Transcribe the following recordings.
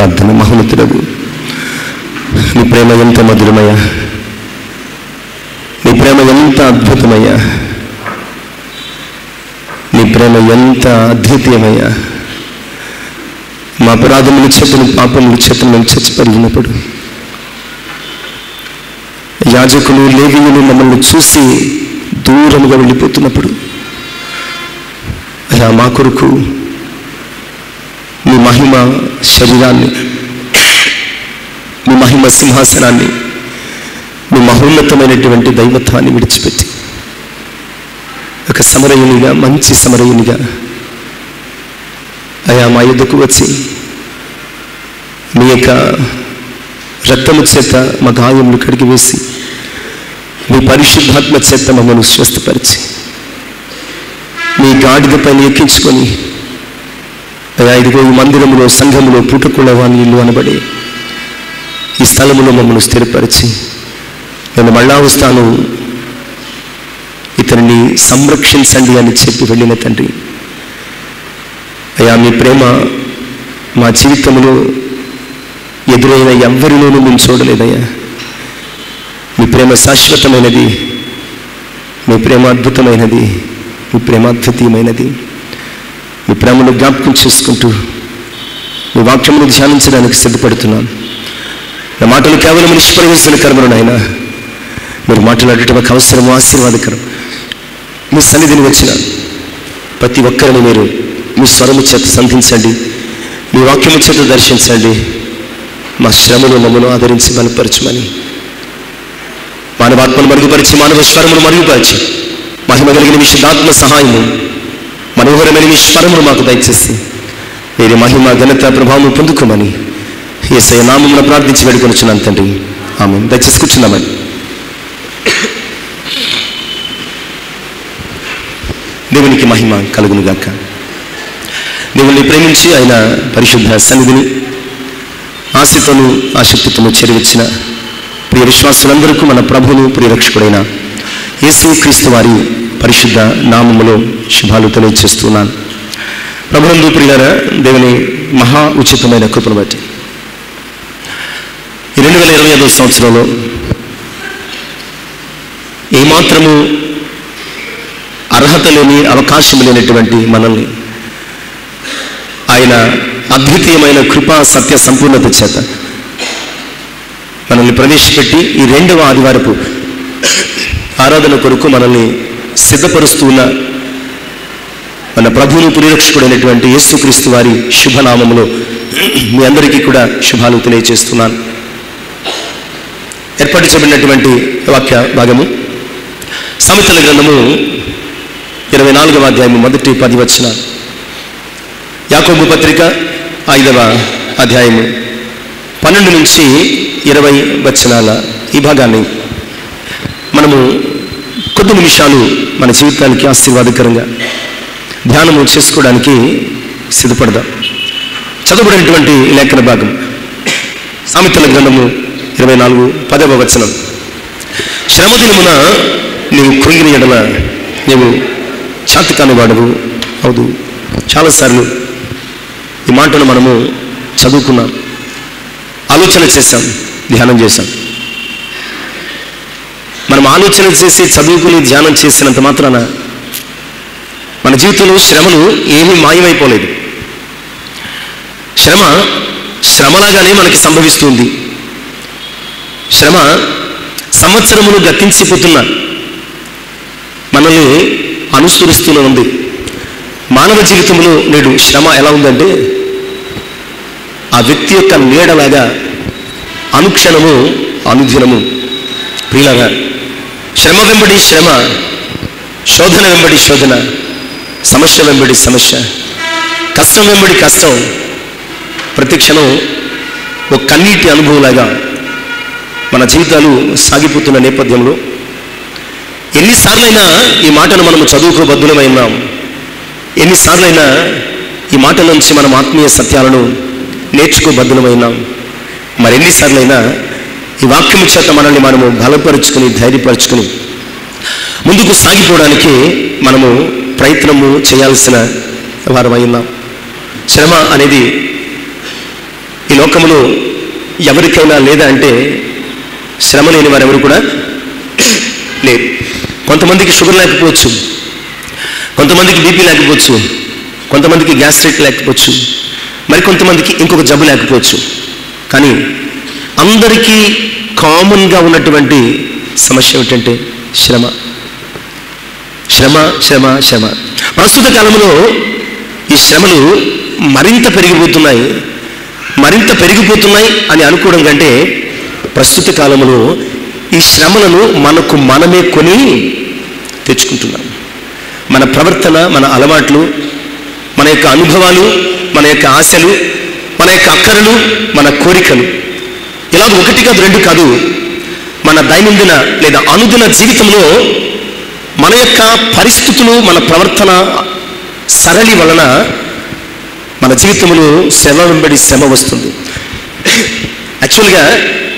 ప్రార్థన. మహోన్నతుడవు, నీ ప్రేమ ఎంత మధురమయ్యా, నీ ప్రేమ ఎంత అద్భుతమయ్యా, నీ ప్రేమ ఎంత అద్వితీయమయ్యా. మా అపరాధముల చేతులు పాపముల చేతులు మేము చచ్చిపరిగినప్పుడు యాజకులు లేవీయులు మమ్మల్ని చూసి దూరంగా వెళ్ళిపోతున్నప్పుడు అలా మా కొరకు నీ మహిమ శరీరాన్ని, నీ మహిమ సింహాసనాన్ని, నీ మహోన్నతమైనటువంటి దైవత్వాన్ని విడిచిపెట్టి ఒక సమరయునిగా, మంచి సమరయునిగా అయా మా యుద్ధకు వచ్చి నీ యొక్క రక్తము చేత మా గాయములు కడిగి వేసి నీ పరిశుద్ధాత్మ చేత మమ్మల్ని స్వస్థపరిచి నీ గాడిద పైన ఎక్కించుకొని అయా ఇదిగో ఈ మందిరములో, సంఘములో పూటకుళవాని ఇల్లు అనబడి ఈ స్థలములో మమ్మల్ని స్థిరపరిచి నేను మళ్ళా వస్తాను, ఇతనిని సంరక్షించండి అని చెప్పి వెళ్ళిన తండ్రి, అయ్యా మీ ప్రేమ మా జీవితంలో ఎదురైన ఎవ్వరిలోనూ మేము చూడలేదయ్యా. మీ ప్రేమ శాశ్వతమైనది, మీ ప్రేమ అద్భుతమైనది, మీ ప్రేమ అద్వితీయమైనది. మీ ప్రేమను జ్ఞాపకం చేసుకుంటూ మీ వాక్యమును ధ్యానించడానికి సిద్ధపడుతున్నాను. నా మాటలు కేవలం నిష్ప్రయోజన కర్మలు నాయన, మీరు మాట్లాడటం ఒక అవసరము, ఆశీర్వాదకరం. మీ సన్నిధిని వచ్చిన ప్రతి ఒక్కరిని మీరు మీ స్వరము చేత సంధించండి, మీ వాక్యము చేత దర్శించండి. మా శ్రమను మమ్మను ఆదరించి బలపరచమని, మానవాత్మను మరుగుపరిచి, మానవ స్వరమును మరుగుపరిచి, మహిమ కలిగిన మీ శుద్ధాత్మ సహాయము, మనోహరమైన మీ స్వరమును మాకు దయచేసి మీరు మహిమ, ఘనత, ప్రభావం పొందుకోమని యేసయ్య నామమున ప్రార్థించి వేడుకొనుచున్నాను తండ్రి. ఆమేన్. దయచేసి కూర్చున్నామని. దేవునికి మహిమ కలుగునుగాక. దేవుని ప్రేమించి ఆయన పరిశుద్ధ సన్నిధిని ఆశతోనూ ఆసక్తితోనూ చేరవచ్చిన ప్రియ విశ్వాసులందరికీ మన ప్రభువును ప్రియరక్షకుడైన యేసు క్రీస్తు వారి పరిశుద్ధ నామములో శుభాలు తెలియజేస్తున్నాను. ప్రభువునందు ప్రియులారా, దేవుని మహా ఉచితమైన కృపను బట్టి ఈ 2025 సంవత్సరంలో ఏమాత్రము అర్హత లేని, అవకాశం లేనటువంటి మనల్ని ఆయన అద్వితీయమైన కృపా సత్య సంపూర్ణత చేత మనల్ని ప్రవేశపెట్టి ఈ 2వ ఆదివారపు ఆరాధన కొరకు మనల్ని సిద్ధపరుస్తూ ఉన్న మన ప్రభువుని ప్రియరక్షకుడైనటువంటి యేసుక్రీస్తు వారి శుభనామములో మీ అందరికీ కూడా శుభాలు తెలియజేస్తున్నాను. ఏర్పాటు చేయబడినటువంటి వాక్య భాగము సామెతల గ్రంథము 24వ అధ్యాయము మొదటి 10 వచనాలు, యాకోబు పత్రిక 5వ అధ్యాయము 12 నుంచి 20 వచనాల ఈ భాగాన్ని మనము కొద్ది నిమిషాలు మన జీవితానికి ఆశీర్వాదకరంగా ధ్యానము చేసుకోవడానికి సిద్ధపడదాం. చదవబడినటువంటి లేఖన భాగం సామెతల గ్రంథము 24:10వ వచనం. శ్రమ దినమున నీవు కృంగిన ఎడల నీవు చాతికాని వాడవు అవుదు. చాలాసార్లు ఈ మాటను మనము చదువుకున్నాం, ఆలోచన చేశాం, ధ్యానం చేశాం. మనం ఆలోచన చేసి, చదువుకుని, ధ్యానం చేసినంత మాత్రాన మన జీవితంలో శ్రమలు ఏమీ మాయమైపోలేదు. శ్రమ శ్రమలాగానే మనకి సంభవిస్తుంది. శ్రమ సంవత్సరములు గతించిపోతున్న మనల్ని అనుసరిస్తూనే ఉంది. మానవ జీవితంలో నేడు శ్రమ ఎలా ఉందంటే ఆ వ్యక్తి యొక్క నీడలాగా అనుక్షణము, అనుదినము ప్రియులారా, శ్రమ వెంబడి శ్రమ, శోధన వెంబడి శోధన, సమస్య వెంబడి సమస్య, కష్టం వెంబడి కష్టం, ప్రతి క్షణం ఒక కన్నీటి అనుభవంలాగా మన జీవితాలు సాగిపోతున్న నేపథ్యంలో ఎన్నిసార్లైనా ఈ మాటను మనము చదువుకోబద్ధులమై ఉన్నాం. ఎన్నిసార్లైనా ఈ మాటల నుంచి మనం ఆత్మీయ సత్యాలను నేర్చుకోబద్ధులమై ఉన్నాం. మరెన్నిసార్లైనా ఈ వాక్యము చేత మనల్ని మనము బలపరుచుకుని, ధైర్యపరుచుకుని ముందుకు సాగిపోవడానికి మనము ప్రయత్నము చేయాల్సిన వారమై ఉన్నాం. శ్రమ అనేది ఈ లోకంలో ఎవరికైనా లేదా అంటే శ్రమ లేని వారు ఎవరు కూడా లేదు. కొంతమందికి షుగర్ లేకపోవచ్చు, కొంతమందికి బీపీ లేకపోవచ్చు, కొంతమందికి గ్యాస్ట్రిక్ లేకపోవచ్చు, మరి కొంతమందికి ఇంకొక జబ్బు లేకపోవచ్చు. కానీ అందరికీ కామన్గా ఉన్నటువంటి సమస్య ఏమిటంటే శ్రమ. శ్రమ శ్రమ శ్రమ. ప్రస్తుత కాలంలో ఈ శ్రమలు మరింత పెరిగిపోతున్నాయి అని అనుకోవడం కంటే ప్రస్తుత కాలంలో ఈ శ్రమలను మనకు మనమే కొని తెచ్చుకుంటున్నాం. మన ప్రవర్తన, మన అలవాట్లు, మన యొక్క అనుభవాలు, మన యొక్క ఆశలు, మన యొక్క అక్కరలు, మన కోరికలు, ఇలా ఒకటి కాదు రెండు కాదు, మన దైనందిన లేదా అనుదిన జీవితంలో మన యొక్క పరిస్థితులు, మన ప్రవర్తన సరళి వలన మన జీవితంలో శ్రమ వెంబడి శ్రమ వస్తుంది. యాక్చువల్గా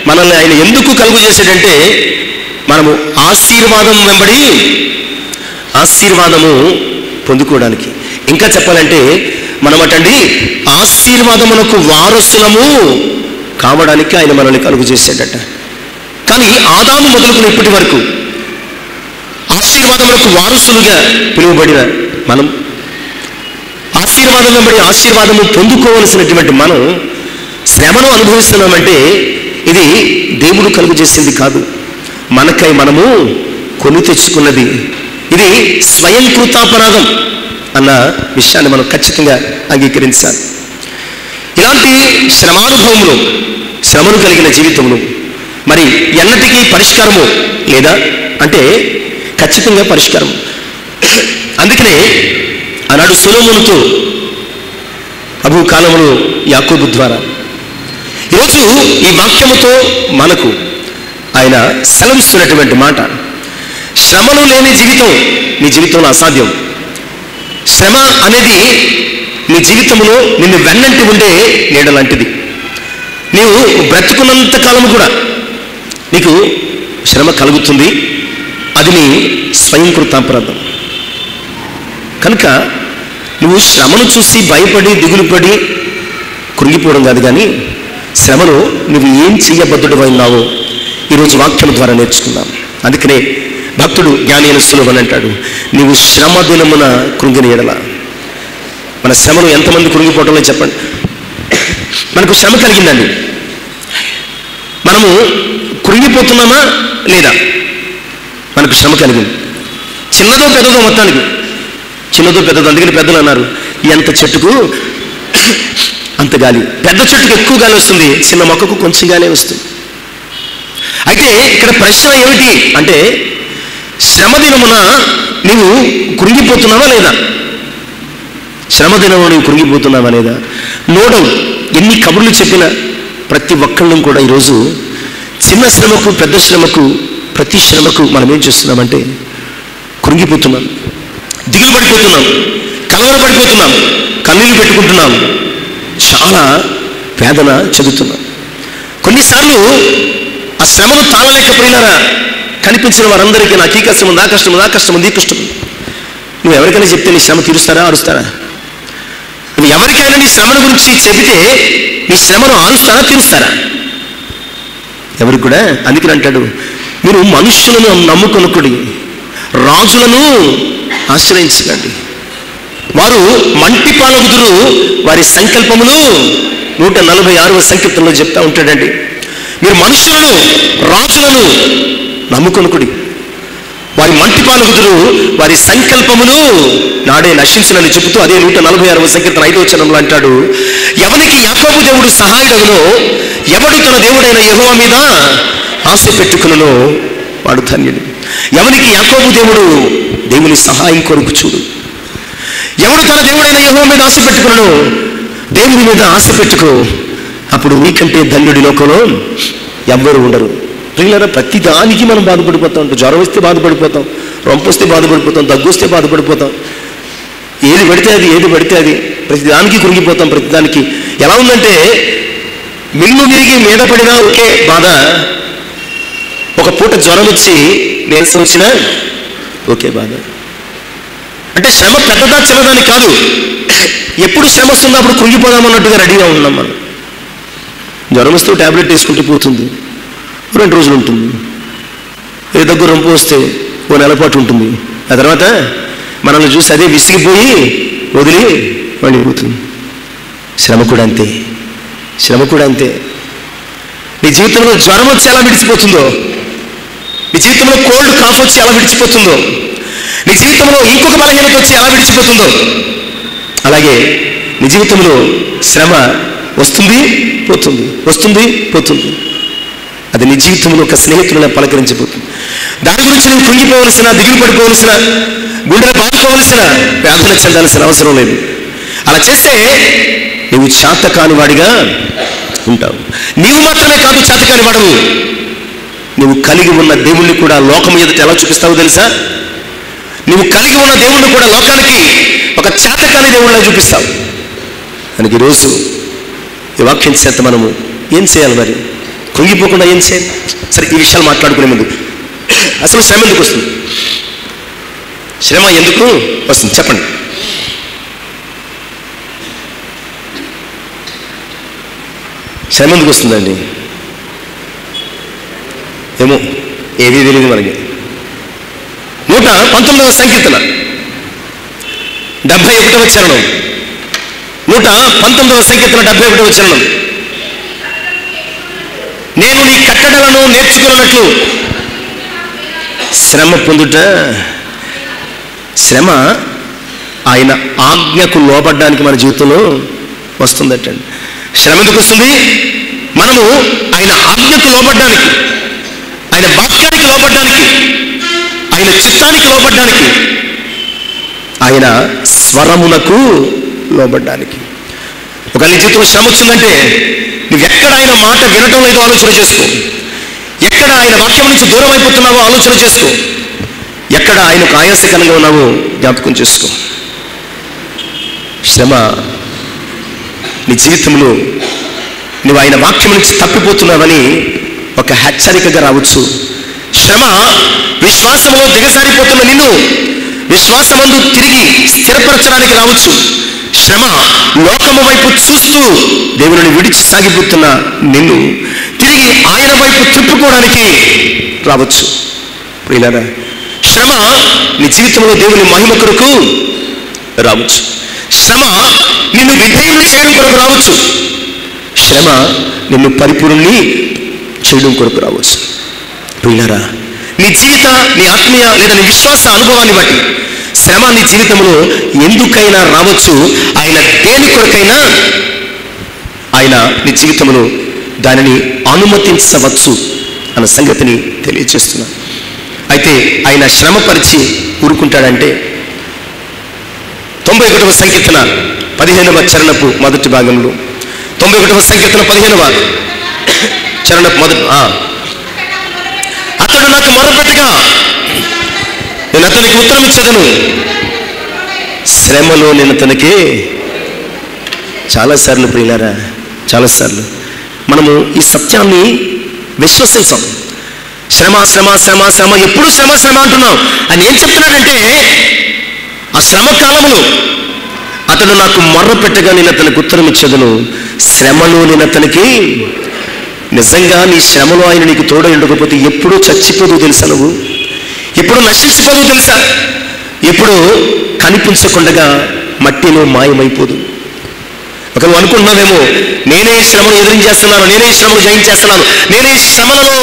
మనల్ని ఆయన ఎందుకు కలుగు చేశాడంటే మనము ఆశీర్వాదం వెంబడి ఆశీర్వాదము పొందుకోవడానికి. ఇంకా చెప్పాలంటే మనమటండి ఆశీర్వాదమునకు వారసులము కావడానికి ఆయన మనల్ని కలుగు చేశాడట. కానీ ఆదాము మొదలుకుని ఇప్పటి వరకు ఆశీర్వాదములకు వారసులుగా పిలువబడిన మనం ఆశీర్వాదం వెంబడి ఆశీర్వాదము పొందుకోవలసినటువంటి మనం శ్రమను అనుభవిస్తున్నామంటే ఇది దేవుడు కలుగు చేసింది కాదు, మనకై మనము కొని తెచ్చుకున్నది. ఇది స్వయం కృతాపరాధం అన్న విషయాన్ని మనం ఖచ్చితంగా అంగీకరించాలి. ఇలాంటి శ్రమానుభవములు, శ్రమను కలిగిన జీవితములు మరి ఎన్నటికీ పరిష్కారము లేదా అంటే ఖచ్చితంగా పరిష్కారం. అందుకనే ఆనాడు సొలొమోనుతో అబూ కాలములో యాకోబు ద్వారా ఈరోజు ఈ వాక్యముతో మనకు ఆయన సెలవిస్తున్నటువంటి మాట, శ్రమలు లేని జీవితం నీ జీవితంలో అసాధ్యం. శ్రమ అనేది నీ జీవితంలో నిన్ను వెన్నంటి ఉండే నీడ లాంటిది. నీవు బ్రతుకున్నంత కాలము కూడా నీకు శ్రమ కలుగుతుంది. అది నీ స్వయంకృతాపరాధం. కనుక నువ్వు శ్రమను చూసి భయపడి దిగులుపడి కృంగిపోవడం కాదు, కానీ శ్రమలో నువ్వు ఏం చెయ్యబద్ధుడు అయినావో ఈరోజు వాక్యం ద్వారా నేర్చుకున్నాం. అందుకనే భక్తుడు జ్ఞాని అయిన సులభన్ అంటాడు, నీవు శ్రమ దినమున కృంగిన ఎడల. మన శ్రమను ఎంతమంది కృంగిపోవటంలో చెప్పండి. మనకు శ్రమ కలిగిందండి, మనము కృంగిపోతున్నామా లేదా? మనకు శ్రమ కలిగింది, చిన్నదో పెద్దదో, మొత్తానికి చిన్నదో పెద్దదో. అందుకని పెద్దలు అన్నారు, ఎంత చెట్టుకు అంత గాలి. పెద్ద చెట్టుకు ఎక్కువ గాలి వస్తుంది, చిన్న మొక్కకు కొంచెం గాలి వస్తుంది. అయితే ఇక్కడ ప్రశ్న ఏమిటి అంటే, శ్రమ దినమున నీవు కృంగిపోతున్నావా లేదా? శ్రమ దినమున నీవు కృంగిపోతున్నావా లేదా? నో డౌట్, ఎన్ని కబుర్లు చెప్పినా ప్రతి ఒక్కళ్ళం కూడా ఈరోజు చిన్న శ్రమకు పెద్ద శ్రమకు ప్రతి శ్రమకు మనం ఏం చేస్తున్నామంటే కృంగిపోతున్నాం, దిగులు పడిపోతున్నాం, కలవరపడిపోతున్నాం, కన్నీళ్ళు పెట్టుకుంటున్నాం, చాలా వేదన చెందుతున్నాం. కొన్నిసార్లు ఆ శ్రమను తాళలేకపోయినారా కనిపించిన వారందరికీ నాకు ఈ కష్టం ఉంది, ఆ కష్టం ఉంది, ఆ కష్టం ఉంది, ఈ కష్టం ఉంది. నువ్వు ఎవరికైనా చెప్తే నీ శ్రమ తీరుస్తారా, అరుస్తారా? నువ్వు ఎవరికైనా నీ శ్రమను గురించి చెబితే నీ శ్రమను ఆరుస్తారా, తీరుస్తారా? ఎవరికి కూడా. అందుకని అంటాడు, మీరు మనుష్యులను నమ్ముకొనుకుడి, రాజులను ఆశ్రయించకండి, వారు మంటి పాలగుదురు, వారి సంకల్పములు 146వ సంకీర్తనలో చెప్తా ఉంటాడండి. మీరు మనుషులను రాజులను నమ్ముకొనుకుడి, వారి మంటి పాలగుదురు, వారి సంకల్పములు నాడే నశించునని చెబుతూ అదే 146వ సంకీర్తన 5వ వచనంలో అంటాడు, ఎవరికి యాకోబు దేవుడు సహాయుడగునో, ఎవడు తన దేవుడైన యెహోవా మీద ఆశ పెట్టుకునో వాడు ధన్యుడు. ఎవరికి యాకోబు దేవుడు దేవుని సహాయం కొరకు చూడు. ఎవడు తన దేవుడైన యెహోవా మీద ఆశ పెట్టుకునో, దేవుని మీద ఆశ పెట్టుకో, అప్పుడు నీకంటే ధన్యుడి లోకంలో ఎవ్వరు ఉండరు. ప్రియులారా, ప్రతి దానికి మనం బాధపడిపోతాం. జ్వరం వస్తే బాధపడిపోతాం, రొంపు వస్తే బాధపడిపోతాం, దగ్గు వస్తే బాధపడిపోతాం, ఏది పడితే అది ప్రతిదానికి కృంగిపోతాం. ప్రతిదానికి ఎలా ఉందంటే మిల్లు విరిగి మీద పడినా ఒకే బాధ, ఒక పూట జ్వరం వచ్చి నీరసం వచ్చినా ఒకే బాధ. అంటే శ్రమ పెద్దదా చిన్నదాని కాదు, ఎప్పుడు శ్రమ వస్తుందో అప్పుడు కృంగిపోదామన్నట్టుగా రెడీగా ఉన్నాం మనం. జ్వరం వస్తే ట్యాబ్లెట్ వేసుకుంటే పోతుంది, 2 రోజులు ఉంటుంది. దగ్గర రొంపు వస్తే 1 నెల పాటు ఉంటుంది. ఆ తర్వాత మనల్ని చూసి అదే విసిగిపోయి వదిలి మళ్ళీ పోతుంది. శ్రమ కూడా అంతే, శ్రమ కూడా అంతే. నీ జీవితంలో జ్వరం వచ్చి ఎలా విడిచిపోతుందో, నీ జీవితంలో కోల్డ్ కాఫ్ వచ్చి ఎలా విడిచిపోతుందో, నీ జీవితంలో ఇంకొక బలహీనత వచ్చి ఎలా విడిచిపోతుందో, అలాగే నీ జీవితంలో శ్రమ వస్తుంది పోతుంది, వస్తుంది పోతుంది. అది నీ జీవితంలో ఒక స్నేహితులను పలకరించిపోతుంది. దాని గురించి నువ్వు కుంగిపోవలసిన, దిగులు పడిపోవలసిన, గుండెలు బాదుకోవలసిన, వేదన చెందాల్సిన అవసరం లేదు. అలా చేస్తే నువ్వు చేతకాని వాడిగా ఉంటావు. నీవు మాత్రమే కాదు చేతకాని వాడవు, నువ్వు కలిగి ఉన్న దేవుణ్ణి కూడా లోకం ఎదుట ఎలా చూపిస్తావో తెలుసా? నువ్వు కలిగి ఉన్న దేవుణ్ణి కూడా లోకానికి ఒక చేతకాని దేవుళ్ళ చూపిస్తావు. మనకి ఈరోజు ఈ వాక్యం చేత మనము ఏం చేయాలి? మరి కుంగిపోకుండా ఏం చేయాలి? సరే, ఈ విషయాలు మాట్లాడుకునే ముందు అసలు శ్రమ ఎందుకు వస్తుంది? శ్రమ ఎందుకు వస్తుంది చెప్పండి. శ్రమ ఎందుకు వస్తుందండి? ఏమో, ఏమీ తెలియదు మనకి. 119వ సంకీర్తన 71వ చరణం. 119వ సంకీర్తన 71వ చరణం. నేను నీ కట్టడలను నేర్చుకున్నట్లు. శ్రమ పొందుట, శ్రమ ఆయన ఆజ్ఞకు లోబడ్డానికి మన జీవితంలో వస్తుందటండి. శ్రమ ఎందుకు వస్తుంది? మనము ఆయన ఆజ్ఞకు లోబడ్డానికి, ఆయన వాక్యానికి లోబడ్డానికి, ఆయన చిత్తానికి లోబడ్డానికి, ఆయన స్వరమునకు లోబడ్డానికి. ఒక నీ జీవితంలో శ్రమ వచ్చిందంటే నువ్వు ఎక్కడ ఆయన మాట వినటం లేదో ఆలోచన చేసుకో. ఎక్కడ ఆయన వాక్యం నుంచి దూరం అయిపోతున్నావో ఆలోచన చేసుకో. ఎక్కడ ఆయనకు ఆయాసకరంగా ఉన్నావో జ్ఞాపకం చేసుకో. శ్రమ నీ జీవితంలో నువ్వు ఆయన వాక్యం నుంచి తప్పిపోతున్నావని ఒక హెచ్చరికగా రావచ్చు. శ్రమ విశ్వాసంలో దిగజారిపోతున్న నిన్ను విశ్వాసమందు తిరిగి స్థిరపరచడానికి రావచ్చు. శ్రమ లోకము వైపు చూస్తూ దేవుని విడిచి సాగిపోతున్న నిన్ను తిరిగి ఆయన వైపు తిప్పుకోవడానికి రావచ్చు. ప్రియులారా, శ్రమ నీ జీవితంలో దేవుని మహిమ కొరకు రావచ్చు. శ్రమ నిన్ను విధేయులు చేయడం కొరకు రావచ్చు. శ్రమ నిన్ను పరిపూర్ణుని చేయడం కొరకు రావచ్చు. ప్రియులారా, నీ జీవిత, నీ ఆత్మీయ లేదా నీ విశ్వాస అనుభవాన్ని బట్టి శ్రమ నీ జీవితంలో ఎందుకైనా రావచ్చు. ఆయన దేని కొరకైనా ఆయన నీ జీవితంలో దానిని అనుమతించవచ్చు అన్న సంగతిని తెలియజేస్తున్నా. అయితే ఆయన శ్రమపరిచి ఊరుకుంటాడంటే 91వ సంకీర్తన 15వ చరణపు మొదటి భాగంలో, 91వ సంకీర్తన 15వ చరణపు మొదటి, అతడు నాకు మొరపెట్టగా నేను అతనికి ఉత్తరం ఇచ్చేదను, శ్రమలో నేను అతనికి. చాలాసార్లు ప్రియులారా, చాలాసార్లు మనము ఈ సత్యాన్ని విశ్వసించాం. శ్రమ శ్రమ శ్రమ శ్రమ, ఎప్పుడు శ్రమ శ్రమ అంటున్నాం. అని ఏం చెప్తున్నాడంటే, ఆ శ్రమ కాలంలో అతడు నాకు మొర్ర పెట్టగా నేను అతనికి ఉత్తరం ఇచ్చేదను, శ్రమలో నేను అతనికి. నిజంగా నీ శ్రమలో ఆయన నీకు తోడై ఉండకపోతే ఎప్పుడూ చచ్చిపోదు తెలుసా, నువ్వు ఎప్పుడు నశించిపోదు తెలుసా, ఎప్పుడు కనిపించకుండా మట్టిలో మాయమైపోదు. ఒక నువ్వు అనుకుంటున్నావేమో, నేనే శ్రమను ఎదిరించేస్తున్నాను, నేనే శ్రమను జయించేస్తున్నాను, నేనే శ్రమలలో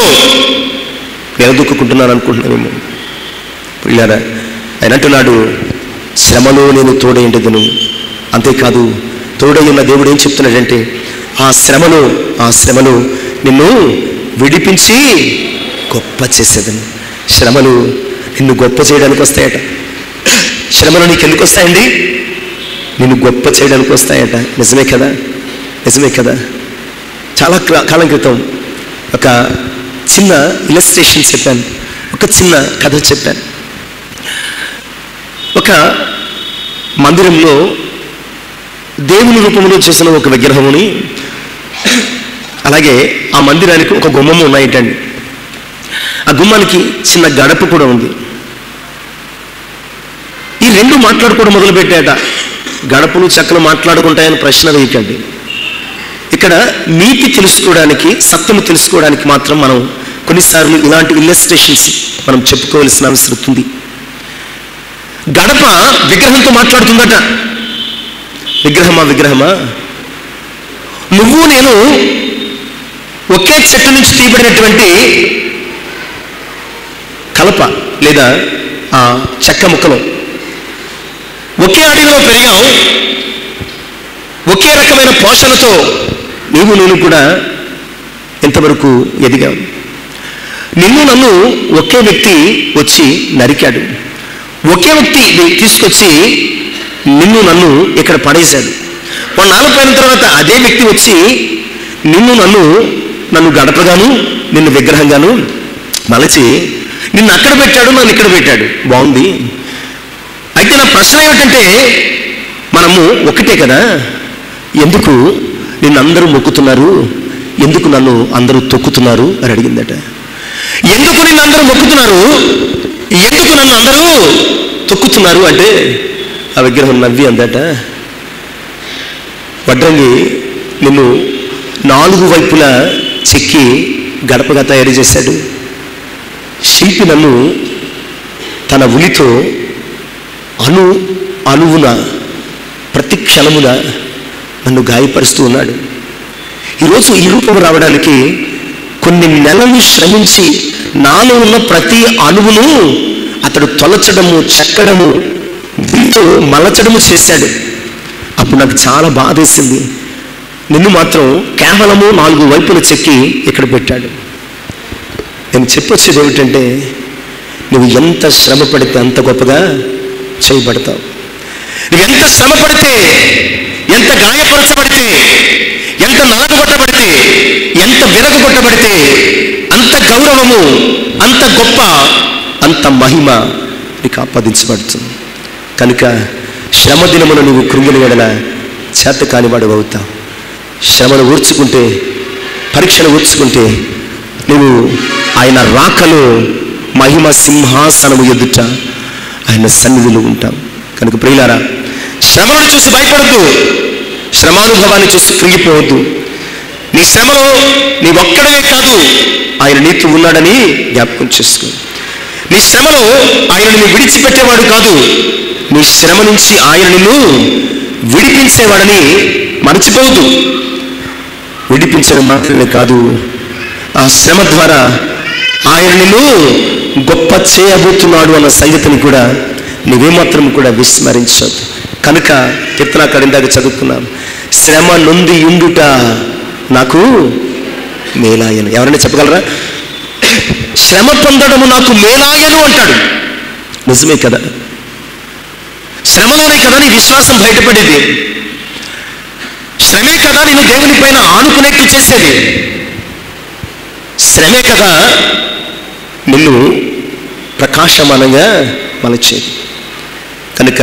నిలదొక్కుంటున్నాను అనుకుంటున్నావేమో. పిల్లారా, ఆయన అంటున్నాడు, శ్రమలో నేను తోడై ఉండేదను. అంతేకాదు, తోడై ఉన్న దేవుడు ఏం చెప్తున్నాడంటే, ఆ శ్రమలో నిన్ను విడిపించి గొప్ప చేసేదను. శ్రమలు నిన్ను గొప్ప చేయడానికి వస్తాయట. శ్రమలు నీకు ఎందుకు వస్తాయండి? నిన్ను గొప్ప చేయడానికి వస్తాయట. నిజమే కదా, నిజమే కదా. చాలా కాలం క్రితం ఒక చిన్న ఇలస్ట్రేషన్ చెప్పాను, ఒక చిన్న కథ చెప్పాను. ఒక మందిరంలో దేవుని రూపంలో చేసిన ఒక విగ్రహముని, అలాగే ఆ మందిరానికి ఒక గుమ్మము ఉన్నాయటండి. ఆ గుమ్మానికి చిన్న గడప కూడా ఉంది. ఈ రెండు మాట్లాడుకోవడం మొదలుపెట్టాట. గడపలు చెక్కలు మాట్లాడుకుంటాయని ప్రశ్న వేయకండి. ఇక్కడ నీతి తెలుసుకోవడానికి, సత్యము తెలుసుకోవడానికి మాత్రం మనం కొన్నిసార్లు ఇలాంటి ఇల్లస్ట్రేషన్స్ మనం చెప్పుకోవాల్సిన అవసరం ఉంది. గడప విగ్రహంతో మాట్లాడుతుందట. విగ్రహమా, నువ్వు నేను ఒకే చెట్టు నుంచి తీయబడినటువంటి కలప లేదా ఆ చెక్క ముక్కలు, ఒకే అడవిలో పెరిగాం, ఒకే రకమైన పోషణతో నీవు నేను కూడా ఎంతవరకు ఎదిగాం. నిన్ను నన్ను ఒకే వ్యక్తి వచ్చి నరికాడు. ఒకే వ్యక్తి తీసుకొచ్చి నిన్ను నన్ను ఇక్కడ పడేశాడు. కొన్నాళ్ళ పోయిన తర్వాత అదే వ్యక్తి వచ్చి నన్ను గడపగాను, నిన్ను విగ్రహంగాను మలచి నిన్ను అక్కడ పెట్టాడు, నన్ను ఇక్కడ పెట్టాడు. బాగుంది. అయితే నా ప్రశ్న ఏమిటంటే, మనము ఒకటే కదా, ఎందుకు నిన్ను అందరూ మొక్కుతున్నారు, ఎందుకు నన్ను అందరూ తొక్కుతున్నారు అని అడిగిందట. ఎందుకు నిన్ను అందరూ మొక్కుతున్నారు, ఎందుకు నన్ను అందరూ తొక్కుతున్నారు అంటే ఆ విగ్రహం నవ్వి అందట, వడ్రంగి నిన్ను 4 వైపులా చెక్కి గడపగా తయారు చేశాడు. శిల్పి నన్ను తన ఉలితో అణువున ప్రతి క్షణమున నన్ను గాయపరుస్తూ ఉన్నాడు. ఈరోజు ఈ రూపం రావడానికి కొన్ని నెలలు శ్రమించి నాలో ఉన్న ప్రతి అణువును అతడు తొలచడము, చెక్కడము, వీటితో మలచడము చేశాడు. అప్పుడు నాకు చాలా బాధేసింది. నిన్ను మాత్రం కేవలము 4 వైపులు చెక్కి ఇక్కడ పెట్టాడు. నేను చెప్పొచ్చేది ఏమిటంటే, నువ్వు ఎంత శ్రమ పడితే అంత గొప్పగా చేయబడతావు. నువ్వు ఎంత శ్రమ పడితే, ఎంత గాయపరచబడితే, ఎంత నలగొట్టబడితే, ఎంత విరగొట్టబడితే అంత గౌరవము, అంత గొప్ప, అంత మహిమ నీకు ఆపాదించబడుతుంది. కనుక శ్రమ దినమున నువ్వు కృంగిన ఎడల చేత కానివాడు అవుతావు. శ్రమను ఊర్చుకుంటే, పరీక్షను ఊర్చుకుంటే నువ్వు ఆయన రాకలో మహిమ సింహాసనము ఎదుట ఆయన సన్నిధిలో ఉంటావు. కనుక ప్రియులారా, శ్రమను చూసి భయపడద్దు, శ్రమానుభవాన్ని చూసి కృంగిపోవద్దు. నీ శ్రమలో నీ ఒక్కడే కాదు, ఆయన నీతో ఉన్నాడని జ్ఞాపకం చేసుకో. నీ శ్రమలో ఆయన నిన్ను విడిచిపెట్టేవాడు కాదు, నీ శ్రమ నుంచి ఆయన నిన్ను విడిపించేవాడని మర్చిపోవద్దు. విడిపించడం మాత్రమే కాదు, ఆ శ్రమ ద్వారా ఆయన నిన్ను గొప్ప చేయబోతున్నాడు అన్న సంగతిని కూడా నువ్వేమాత్రం కూడా విస్మరించదు. కనుక కీర్తనాకారుడు ఇందాక చదువుకున్నాం, శ్రమ నొంది ఉండుట నాకు మేలాయను. ఎవరైనా చెప్పగలరా? శ్రమ పొందడము నాకు మేలాయను అంటాడు. నిజమే కదా, శ్రమలోనే కదా నీ విశ్వాసం బయటపడేది, శ్రమే కదా నేను దేవుని పైన ఆనుకునేట్టు చేసేది, శ్రమే కదా నిన్ను ప్రకాశమానంగా మలచేది. కనుక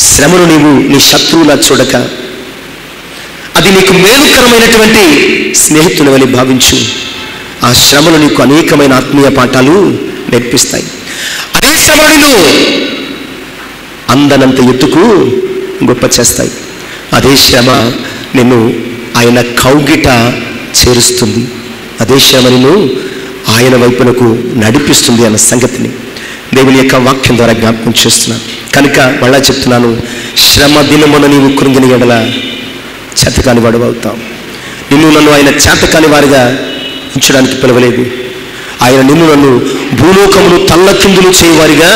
శ్రమను నీవు నీ శత్రువులా చూడక, అది నీకు మేలుకరమైనటువంటి స్నేహితుని వలె భావించు. ఆ శ్రమలు నీకు అనేకమైన ఆత్మీయ పాఠాలు నేర్పిస్తాయి. అదే శ్రమను అందనంత ఎత్తుకు గొప్ప చేస్తాయి. అదే శ్రమ నిన్ను ఆయన కౌగిట చేరుస్తుంది. అదే శ్రమ నిన్ను ఆయన వైపునకు నడిపిస్తుంది అన్న సంగతిని దేవుని యొక్క వాక్యం ద్వారా జ్ఞాపకం చేస్తున్నాను. కనుక మళ్ళా చెప్తున్నాను, శ్రమ దినమున నీవు కృంగిన ఎడల చేతకాని వాడు అవుతావు. నిన్ను నన్ను ఆయన చేతకాని వారిగా ఉంచడానికి పిలవలేదు. ఆయన నిన్ను నన్ను భూలోకమును తల్లకిందులు చేయవారిగా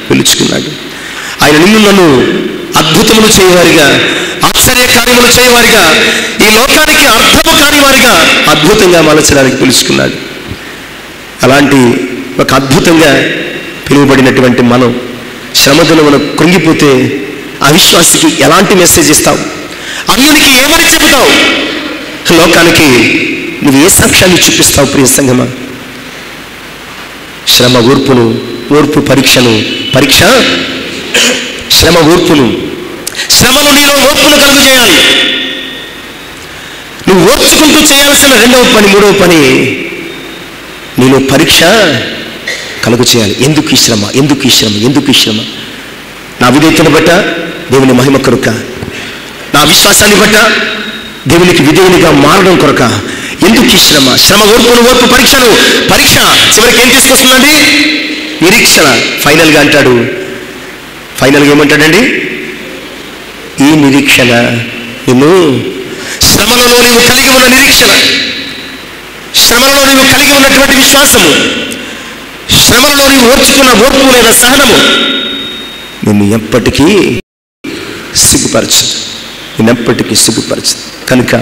పిలుచుకున్నాడు. ఆయన నిన్ను నన్ను అద్భుతములు చేయవారిగా, ఆశ్చర్య కార్యములు చేయవారిగా, ఈ లోకానికి అర్థము కాని వారిగా అద్భుతంగా మలచడానికి పిలుచుకున్నాడు. అలాంటి ఒక అద్భుతంగా పిలువబడినటువంటి మనం శ్రమదినమున కృంగిపోతే అవిశ్వాసికి ఎలాంటి మెసేజ్ ఇస్తావు? అన్యునికి ఏమని చెబుతావు? లోకానికి నువ్వు ఏ సాక్ష్యాన్ని చూపిస్తావు? ప్రియ సంగమా, శ్రమ ఓర్పు పరీక్షను, పరీక్ష శ్రమ ఓర్పును, శ్రమను నీలో ఓర్పును కలుగు చేయాలి. నువ్వు ఓర్చుకుంటూ చేయాల్సిన 2వ పని, 3వ పని, నీలో పరీక్ష కలుగు చేయాలి. ఎందుకు ఈ శ్రమ, ఎందుకు ఈ శ్రమ, ఎందుకు ఈ శ్రమ? నా విధేయతను బట్ట, దేవుని మహిమ కొరక, నా విశ్వాసాన్ని బట్ట, దేవునికి విధేయునిగా మారడం కొరక. ఎందుకు ఈ శ్రమ? శ్రమ ఓర్పు పరీక్ష చివరికి ఏం తీసుకొస్తుందండి? నిరీక్షణ. ఫైనల్గా ఏమంటాడండి? ఈ నిరీక్షణ నిన్ను శ్రమలలో నీవు కలిగి ఉన్న నిరీక్షణ, శ్రమలలో నీవు కలిగి ఉన్నటువంటి విశ్వాసము, శ్రమలలో నీవు ఓర్చుకున్న ఓర్పు లేదా సహనము నిన్ను ఎప్పటికీ సిగ్గుపరచదు. కనుక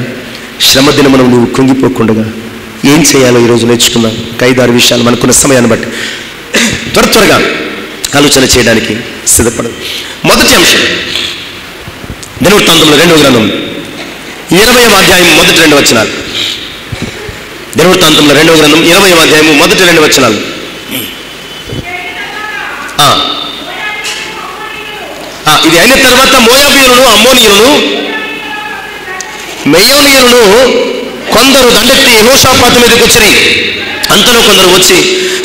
శ్రమ దినమును నువ్వు కుంగిపోకుండా ఏం చేయాలో ఈరోజు నేర్చుకున్నాం. 5-6 విషయాలు మనకున్న సమయాన్ని బట్టి త్వరగా ఆలోచన చేయడానికి సిద్ధపడదు. మొదటి అంశం దినవృత్తాంతములు 2వ గ్రంథం 20వ అధ్యాయం మొదటి 2 వచనాలు. దినవృత్తాంతములు 2వ గ్రంథం 20వ అధ్యాయం మొదటి 2 వచనాలు. ఇది అయిన తర్వాత మోయాబీయులను, అమ్మోనీయులను, మెయోనీయులను కొందరు దండెత్తి యెహోషాపాతు మీదకి వచ్చిరి. అంతలో కొందరు వచ్చి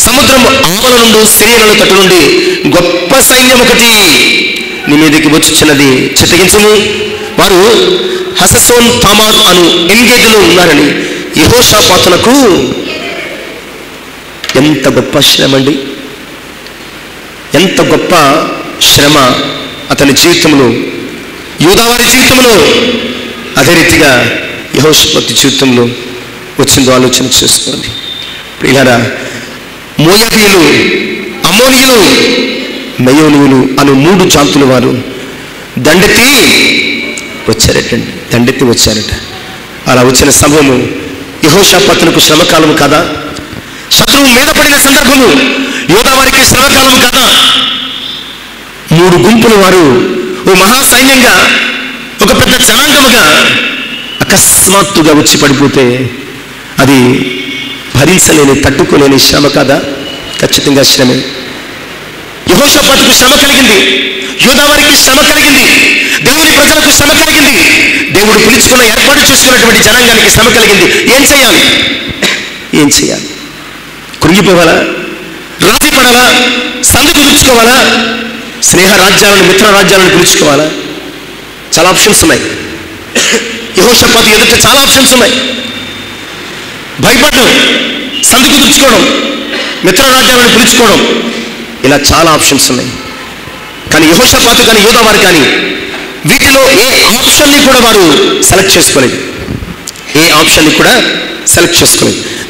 సముద్రం ఆవల నుండి సిరియనుల తట్టు నుండి గొప్ప సైన్యం ఒకటి నీ మీదకి వచ్చుచున్నది, చిత్తగించుము. వారు హససోన్ తామార్ అను ఎంగేజ్లో ఉన్నారని యెహోషాపాతునకు. ఎంత గొప్ప శ్రమ అండి! ఎంత గొప్ప శ్రమ అతని జీవితంలో, యూదావారి జీవితంలో, అదే రీతిగా యెహోషాపాతు జీవితంలో వచ్చిందో ఆలోచన చేసుకోండి. ప్రియులారా, మోయాబీయులు, అమ్మోనీయులు, మెయోనీయులు అను 3 జాతుల వారు దండెత్తి వచ్చారట. అలా వచ్చిన సమయము యెహోషాపాతునకు శ్రమకాలము కాదా? శత్రువు మీద పడిన సందర్భము యూదావారికి శ్రమకాలం కాదా? 3 గుంపుల వారు ఓ మహాసైన్యంగా, ఒక పెద్ద జనాంగముగా అకస్మాత్తుగా వచ్చి పడిపోతే అది భరించలేని, తట్టుకోలేని శ్రమ కాదా? ఖచ్చితంగా శ్రమే. యెహోషాపాతుకు శ్రమ కలిగింది, యూదావారికి శ్రమ కలిగింది, దేవుని ప్రజలకు శ్రమ కలిగింది, దేవుడు పిలుచుకున్న ఏర్పాటు చేసుకున్నటువంటి జనాంగానికి శ్రమ కలిగింది. ఏం చేయాలి? కృంగిపోవాలా? రాజీ పడాలా? సంధి కుదుర్చుకోవాలా? స్నేహ రాజ్యాలను, మిత్ర రాజ్యాలను పిలుచుకోవాలా? చాలా ఆప్షన్స్ ఉన్నాయి. యెహోషాపాతు ఎదుట చాలా ఆప్షన్స్ ఉన్నాయి. భయపడడం, సంధి కుదుర్చుకోవడం, మిత్ర రాజ్యాలను పిలుచుకోవడం, ఇలా చాలా ఆప్షన్స్ ఉన్నాయి. కానీ యెహోషాపాతు కానీ యూదావారు కానీ వీటిలో ఏ ఆప్షన్ని కూడా వారు సెలెక్ట్ చేసుకోలేదు.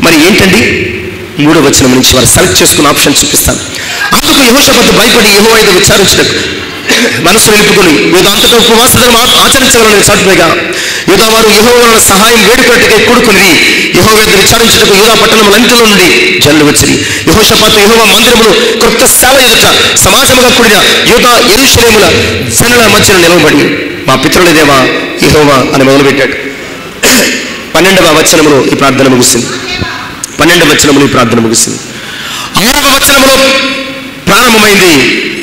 మరి ఏంటండి? 3వ వచనం నుంచి వారు సెలెక్ట్ చేసుకున్న ఆప్షన్ చూపిస్తాను. అందుకు యెహోషాపాతు భయపడి యెహోవా యందు విచారించుటకు మనసు నిలుపుకొని యూదాంతటా ఉపవాస దినం ఆచరించవాలని చాటుగా యూదావారు యెహోవా సహాయం వేడుకొనుటకై కూడుకొని యెహోవా యందు విచారించుటకు యూదా పట్టణములన్నిటిలో నుండి జనులు వచ్చిరి. యెహోషాపాతు యెహోవా మందిరములో క్రొత్త సేవ ఎదుట సమాజముగా కూడిన యూదా యెరూషలేముల జనుల మధ్యన నిలవబడి మా పితరుల దేవా యెహోవా అని మొదలుపెట్టాడు. 12వ వచనములో ఈ ప్రార్థన ముగిసింది. 6వ వచనములో ప్రారంభమైంది,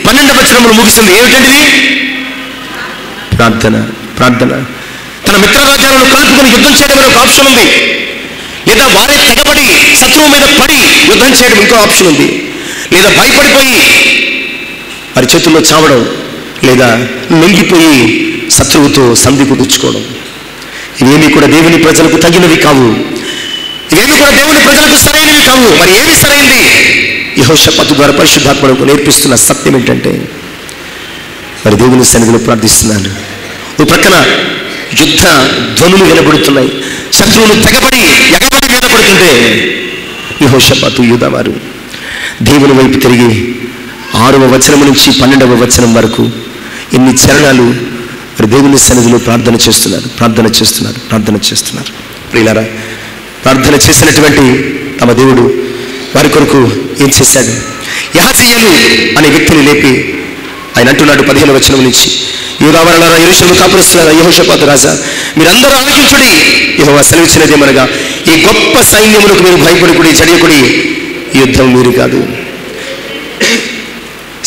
12వ వచనములో ముగిసింది. ఏమిటండి? ప్రార్థన. తన మిత్రరాజ్యాలను కలుపుకొని యుద్ధం చేయడం ఒక ఆప్షన్ ఉంది, లేదా వారే తెగబడి శత్రువు మీద పడి యుద్ధం చేయడం ఇంకో ఆప్షన్ ఉంది, లేదా భయపడిపోయి వారి చేతుల్లో చావడం, లేదా లొంగిపోయి శత్రువుతో సంధి కుదుర్చుకోవడం. ఇవేమీ కూడా దేవుని ప్రజలకు తగినవి కావు, ఇవేమీ కూడా దేవుని ప్రజలకు సరైనవి కావు. మరి ఏమి సరైంది? యెహోషాపాతు ద్వారా పరిశుద్ధాత్మకు నేర్పిస్తున్న సత్యం ఏంటంటే, మరి దేవుని సన్నిధిలో ప్రార్థిస్తున్నాను. ఓ ప్రక్కన యుద్ధ ధ్వనులు వినబడుతున్నాయి, శత్రువులు తెగబడి ఎగబడి మీద పడుతుంటే యెహోషాపాతు యూదావారు దేవుని వైపు తిరిగి 6వ వచనం నుంచి 12వ వచనం వరకు ఎన్ని చరణాలు మరి దేవుని సన్నిధిలో ప్రార్థన చేస్తున్నారు. ప్రియులారా, ప్రార్థన చేసినటువంటి తమ దేవుడు వారి కొరకు ఏం చేశాడు? యహజీయేలు అనే వ్యక్తిని లేపి ఆయన అంటున్నాడు 15వ వచనం నుంచి, యూదావారులారా, యెరూషలేము కాపురస్తులారా, యెహోషాపాతు రాజా, మీరందరూ ఆలకించుడి. యెహోవా సెలవిచ్చినదేమనగా, ఈ గొప్ప సైన్యములకు మీరు భయపడుకుడి, చడియకుడి, యుద్ధం మీరు కాదు.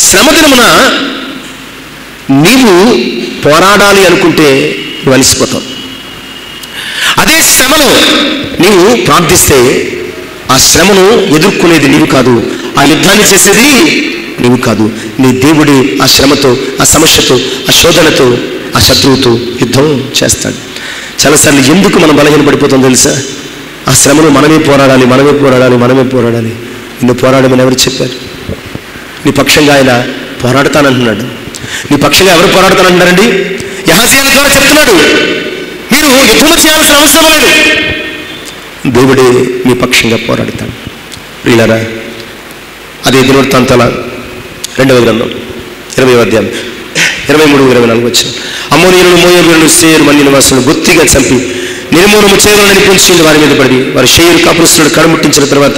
శ్రమ దినమున నీవు పోరాడాలి అనుకుంటే నువ్వు అలసిపోతావు. అదే శ్రమలో నీవు ప్రార్థిస్తే ఆ శ్రమను ఎదుర్కొనేది నీవు కాదు, ఆ యుద్ధాన్ని చేసేది నీవు కాదు, నీ దేవుడి ఆ శ్రమతో, ఆ సమస్యతో, ఆ శోధనతో, ఆ శత్రువుతో యుద్ధం చేస్తాడు. చాలాసార్లు ఎందుకు మనం బలహీనపడిపోతాం తెలుసా? ఆ శ్రమలో మనమే పోరాడాలి. నిన్ను పోరాడమని ఎవరు చెప్పారు? నీ పక్షంగా ఆయన పోరాడతానంటున్నాడు. నీ పక్షంగా ఎవరు పోరాడతానంటున్నారండి? యెహోషువ ద్వారా చెప్తున్నాడు, మీరు యుద్ధం చేయాల్సిన అవసరం లేదు, దేవుడే మీ పక్షంగా పోరాడతాడు. ప్రియులారా, అదే దినవృత్తాంతాల 2వ గ్రంథం 20వ అధ్యాయం 23-24 వచ్చిన అమ్మోనీయులను, మోయాబీయులను, సేయరు మన్య నివాసులను బొత్తిగా చంపి నిర్మూలము చేయాలని పొంచి వారి మీద పడి వారి షేరు కాపురస్తులను కడముట్టించిన తర్వాత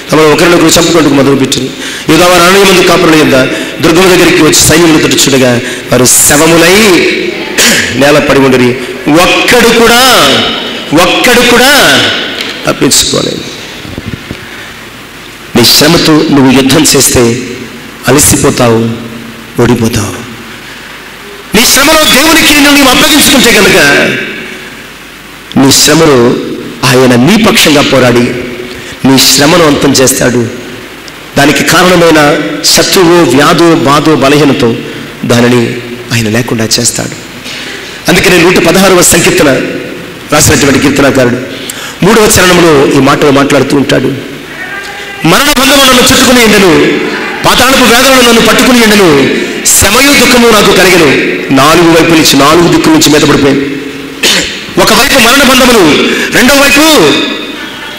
తమను ఒకరినొకరు చంపుకుంటూ మొదలుపెట్టింది. యూదా వారు 60 మంది కాపురుల యొద్ద దుర్గము దగ్గరికి వచ్చి సైన్యములు తట్టుచుండగా వారు శవములై నేల పడి ఉండిరి. ఒక్కడు కూడా తప్పించుకోలేదు. నీ శ్రమతో నువ్వు యుద్ధం చేస్తే అలసిపోతావు, ఓడిపోతావు. నీ శ్రమలో దేవునికి నువ్వు అప్పగించుకుంటే కనుక నీ శ్రమలో ఆయన నీ పక్షంగా పోరాడి నీ శ్రమను అంతం చేస్తాడు. దానికి కారణమైన శత్రువు, వ్యాధో, బాధో, బలహీనతో దానిని ఆయన లేకుండా చేస్తాడు. అందుకని 116వ సంకీర్తన రాసినటువంటి కీర్తనకారుడు 3వ చరణంలో ఈ మాటలు మాట్లాడుతూ ఉంటాడు. మరణ బంధము నన్ను చుట్టుకుని ఎండను, పాతాళపు వేదనలు నన్ను పట్టుకుని ఎండను, శ్రమయు దుఃఖము నాకు కలిగను. 4 వైపుల నుంచి 4 దిక్కుల నుంచి మీదపడిపోయింది. ఒకవైపు మరణ బంధములు, రెండో వైపు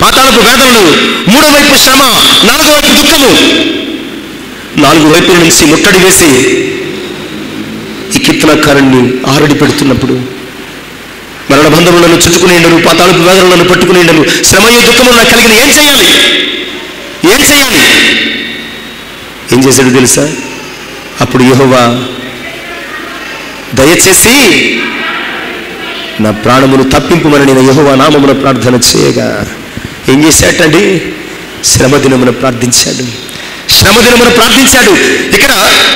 పాతాళపు వేదనలు, 3వ వైపు శ్రమ, 4వ వైపు దుఃఖము. 4 వైపుల నుంచి ముట్టడి వేసి ఈ కీర్తనకారుణ్ణి ఆరడి పెడుతున్నప్పుడు మరణ బంధములు నన్ను చుట్టుకుని ఎండను, పాతాళపు వేదనలు నన్ను పట్టుకుని ఎండను, శ్రమయు దుఃఖము నాకు కలిగిన. ఏం చేయాలి? ఏం చేశాడు తెలుసా? అప్పుడు యెహోవా దయచేసి నా ప్రాణమును తప్పింపుమని నేను యెహోవా నామమున ప్రార్థన చేయగా ఏం చేశాడండి? శ్రమదినమున ప్రార్థించాడు. ఇక్కడ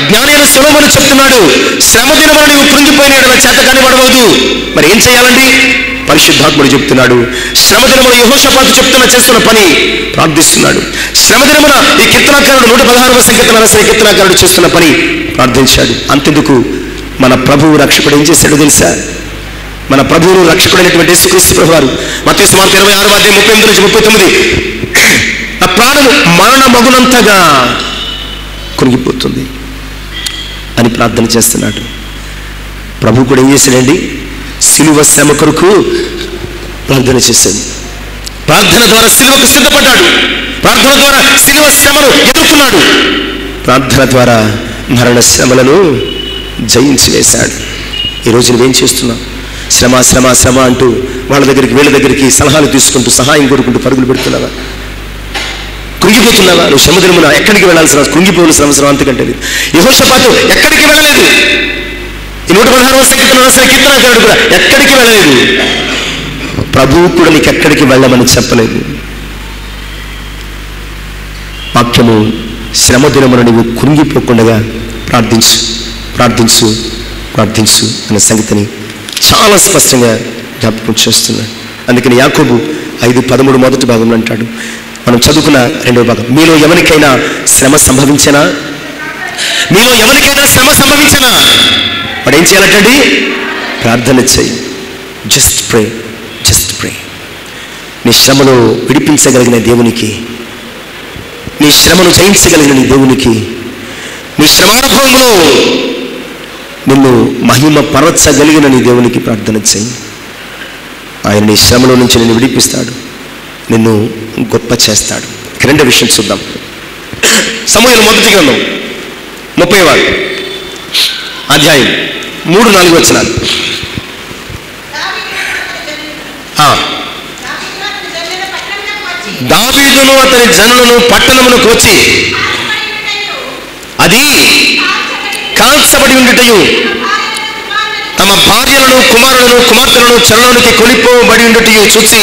జ్ఞాని అయిన సొలొమోను చెప్తున్నాడు, శ్రమదినమున నీవు కృంగిపోయిన ఎడల చేత కానివ్వడవద్దు. మరి ఏం చేయాలండి? పరిశుద్ధాత్ముడు చెప్తున్నాడు. శ్రమదినమున యెహోషాపాతు చేస్తున్న పని ప్రార్థిస్తున్నాడు. శ్రమదినమున ఈ కీర్తనకారుడు 116వ సంకీర్తన రాసిన కీర్తనకారుడు చేస్తున్న పని ప్రార్థించాడు. అంతెందుకు, మన ప్రభువు రక్షకుడు ఏం చేశాడో తెలుసా? మన ప్రభువును రక్షకుడైనటువంటి యేసుక్రీస్తు ప్రభువారు మత్తయి సువార్త 26వ అధ్యాయం 38-39 నా ప్రాణము మరణ మగునంతగా కృంగిపోతుంది అని ప్రార్థన చేస్తున్నాడు. ప్రభు కూడా ఏం చేశాడండి? సిలువ శ్రమ కొరకు ప్రార్థన చేశాడు. ప్రార్థన ద్వారా సిలువకు సిద్ధపడ్డాడు. ప్రార్థన ద్వారా సిలువ శ్రమను ఎదుర్కొన్నాడు. ప్రార్థన ద్వారా మరణ శ్రమలను జయించి వేశాడు. ఈరోజు నువ్వేం చేస్తున్నావు? శ్రమ అంటూ వీళ్ళ దగ్గరికి సలహాలు తీసుకుంటూ సహాయం కోరుకుంటూ పరుగులు పెడుతున్నావా? కృంగిపోతున్నావా? నువ్వు శ్రమదినమున ఎక్కడికి వెళ్ళాల్సిన కృంగిపోవలసిన అవసరం అంతకంటే లేదు. యెహోషాపాతు ఎక్కడికి వెళ్ళలేదు. ఈ 116వ సంకీర్తన రాసిన కీర్తనకారుడు కూడా ఎక్కడికి వెళ్ళలేదు. ప్రభువు కూడా నీకు ఎక్కడికి వెళ్ళమని చెప్పలేదు. వాక్యము శ్రమదినమున నువ్వు కృంగిపోకుండా ప్రార్థించు అనే సంగతిని చాలా స్పష్టంగా జ్ఞాపకం చేస్తున్నాడు. అందుకని యాకోబు 5:13 మొదటి భాగంలో అంటాడు, మనం చదువుకున్న 2వ భాగం, మీలో ఎవరికైనా శ్రమ సంభవించినా వాడు ఏం చేయాలంటండి? ప్రార్థన చేయి. జస్ట్ ప్రే. నీ శ్రమలో విడిపించగలిగిన దేవునికి, నీ శ్రమను జయించగలిగిన నీ దేవునికి, నీ శ్రమానుభవంలో నిన్ను మహిమ పరచగలిగిన నీ దేవునికి ప్రార్థన చేయి. ఆయన నీ శ్రమలో నుంచి నిన్ను విడిపిస్తాడు, నిన్ను గొప్ప చేస్తాడు. రెండో విషయం చూద్దాం. సమూయేలు మొదటి గ్రంథం 30వ అధ్యాయం 3-4 వచనాలు. దావీదును అతని జనులను పట్టణమునకు వచ్చి అది కాల్చబడి ఉండుటయు తమ భార్యలను కుమార్తెలను చెరలోనికి కొనిపోబడి ఉండుటయు చూసి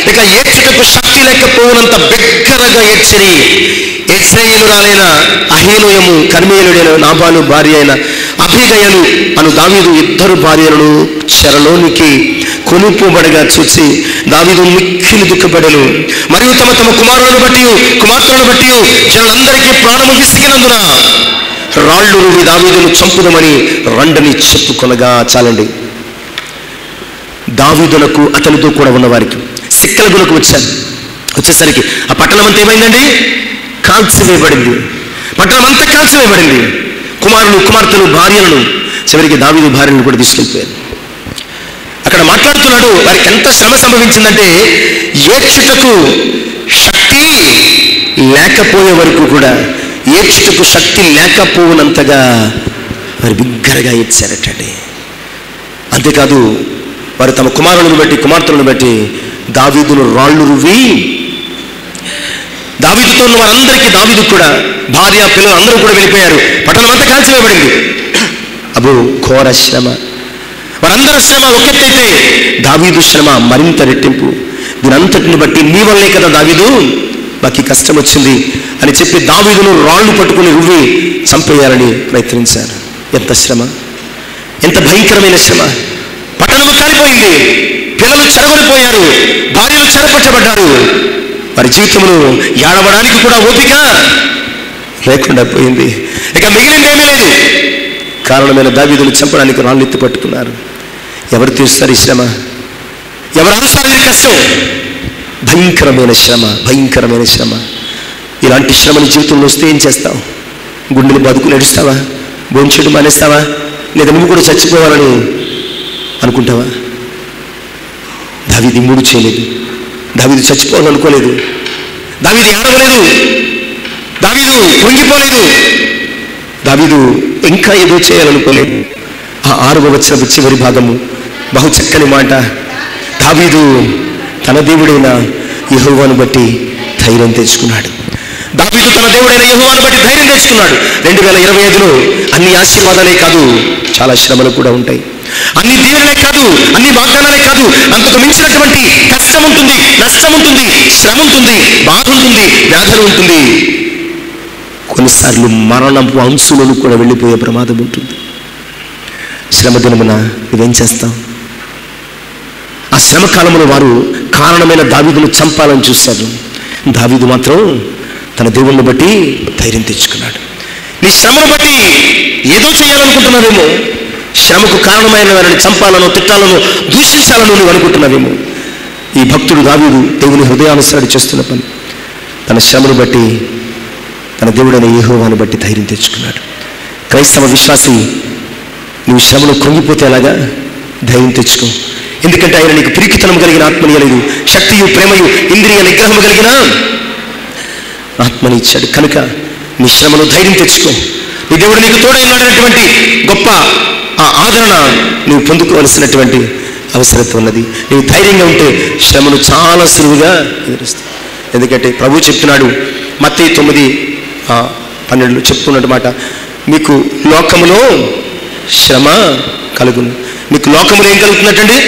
ఇక ఏడ్చుటకు శక్తి లేకపోవునంత బిగ్గరగా ఏడ్చిరి. యెజ్రెయేలురాలైన అహీనోయము, కర్మేలుడైన నాబాలు భార్య అయిన అబీగయలు అను దావీదు 2 భార్యలను చెరలోనికి కొనిపోబడగా చూసి దావీదు మిక్కిలి దుఃఖపడెను. మరియు తమ కుమారులను బట్టి కుమార్తెలను బట్టి జనులందరికీ ప్రాణము విసిగినందున రాళ్ళు రువి దావీదును చంపుదమని రండని చెప్పుకొనగా. చాలండి. దావీదునకు అతనితో కూడా ఉన్నవారికి సిక్కలగులకు వచ్చేసరికి ఆ పట్టణం అంతా ఏమైందండి? కాల్చివేయబడింది. పట్టణం అంతా కాల్చివేయబడింది. కుమారులు, కుమార్తెలు, భార్యలను, చివరికి దావీదు భార్యను కూడా తీసుకెళ్ళిపోయారు. అక్కడ మాట్లాడుతున్నాడు, వారికి ఎంత శ్రమ సంభవించిందంటే ఏడ్చుటకు శక్తి లేకపోయే వరకు కూడా, ఏడ్చుటకు శక్తి లేకపోవునంతగా వారు బిగ్గరగా ఏడ్చారటండి. అంతేకాదు వారు తమ కుమారులను బట్టి, కుమార్తెలను బట్టి దావీదును రాళ్ళు రువ్వి, దావీదుతో ఉన్న వారందరికీ, దావీదు కూడా భార్య, పిల్లలు అందరూ కూడా వెళ్ళిపోయారు. పట్టణం అంతా కాల్చివేయబడింది. అబ్బో, ఘోర శ్రమ. వారందరూ శ్రమ ఒకెత్తైతే దావీదు శ్రమ మరింత రెట్టింపు. దీనంతటిని బట్టి నీ వల్లే కదా దావీదు మాకు కష్టం వచ్చింది అని చెప్పి దావీదును రాళ్ళు పట్టుకుని రువ్వి చంపేయాలని ప్రయత్నించారు. ఎంత శ్రమ, ఎంత భయంకరమైన శ్రమ. పట్టణము కాలిపోయింది, పిల్లలు చెరగొనిపోయారు, భార్యలు చెరపట్టబడ్డారు. వారి జీవితంలో ఏడవడానికి కూడా ఓపిక లేకుండా పోయింది. ఇక మిగిలిందేమీ లేదు. కారణమైన దావీదును చంపడానికి రాళ్ళు ఎత్తి పట్టుకున్నారు. ఎవరు తీరుస్తారు ఈ శ్రమ? ఎవరు అనుసారు ఈ కష్టం? భయంకరమైన శ్రమ, భయంకరమైన శ్రమ. ఇలాంటి శ్రమని జీవితంలో వస్తే ఏం చేస్తావు? గుండెలు బతుకులు నడుస్తావా? భోంచేయడం మానేస్తావా? లేదా నువ్వు కూడా చచ్చిపోవాలని అనుకుంటావా? దావీదు మూడు చేయలేదు. దావీదు చచ్చిపోవాలని అనుకోలేదు. దావీదు ఏడవలేదు. దావీదు పొంగిపోలేదు. దావీదు ఇంకా ఏదో చేయాలనుకోలేదు. ఆ 6వ వచనపు చివరి భాగము బహు చక్కని మాట. దావీదు తన దేవుడైన యెహోవాను బట్టి ధైర్యం తెచ్చుకున్నాడు. దావీదు తన దేవుడైన యెహోవాను బట్టి ధైర్యం తెచ్చుకున్నాడు. 2025లో అన్ని ఆశీర్వాదాలే కాదు, చాలా శ్రమలు కూడా ఉంటాయి. అన్ని దీవెనలే కాదు, అన్ని వాగ్దానాలే కాదు, అంతకు మించినటువంటి కష్టం ఉంటుంది, నష్టం ఉంటుంది, శ్రమ ఉంటుంది, బాధ ఉంటుంది, వ్యాధి ఉంటుంది. కొన్నిసార్లు మరణపు అంశులను కూడా వెళ్ళిపోయే ప్రమాదం ఉంటుంది. శ్రమ దినమున నువ్వేం చేస్తావు? ఆ శ్రమ కాలంలో వారు కారణమైన దావీదును చంపాలని చూశారు. దావీదు మాత్రం తన దేవుణ్ణి బట్టి ధైర్యం తెచ్చుకున్నాడు. నీ శ్రమను బట్టి ఏదో చేయాలనుకుంటున్నావేమో, శ్రమకు కారణమైన వారిని చంపాలనో, తిట్టాలనో, దూషించాలనో నువ్వు అనుకుంటున్నావేమో. ఈ భక్తుడు దావీదు దేవుని హృదయానుసారి చేస్తున్న పని, తన శ్రమను బట్టి తన దేవుడైన యెహోవాను బట్టి ధైర్యం తెచ్చుకున్నాడు. క్రైస్తవ విశ్వాసి, నువ్వు శ్రమలో కృంగిపోతే ఎలాగా? ధైర్యం తెచ్చుకో. ఎందుకంటే ఆయన నీకు పిరికితనం కలిగిన ఆత్మనియలేదు, శక్తియు, ప్రేమయు, ఇంద్రియ నిగ్రహము కలిగిన ఆత్మని ఇచ్చాడు. కనుక నీ శ్రమలో ధైర్యం తెచ్చుకో. నీ దేవుడు నీకు తోడై ఉన్నాడనేటువంటి గొప్ప ఆ ఆదరణ నువ్వు పొందుకోవలసినటువంటి అవసరం ఉన్నది. నీవు ధైర్యంగా ఉంటే శ్రమను చాలా సులువుగా ఎదురుస్తావు. ఎందుకంటే ప్రభు చెప్తున్నాడు, మత్తయి 9:12 చెప్తున్నట్టు మాట, మీకు లోకములో శ్రమ కలుగును. మీకు లోకములో ఏం కలుగుతున్నట్టండి?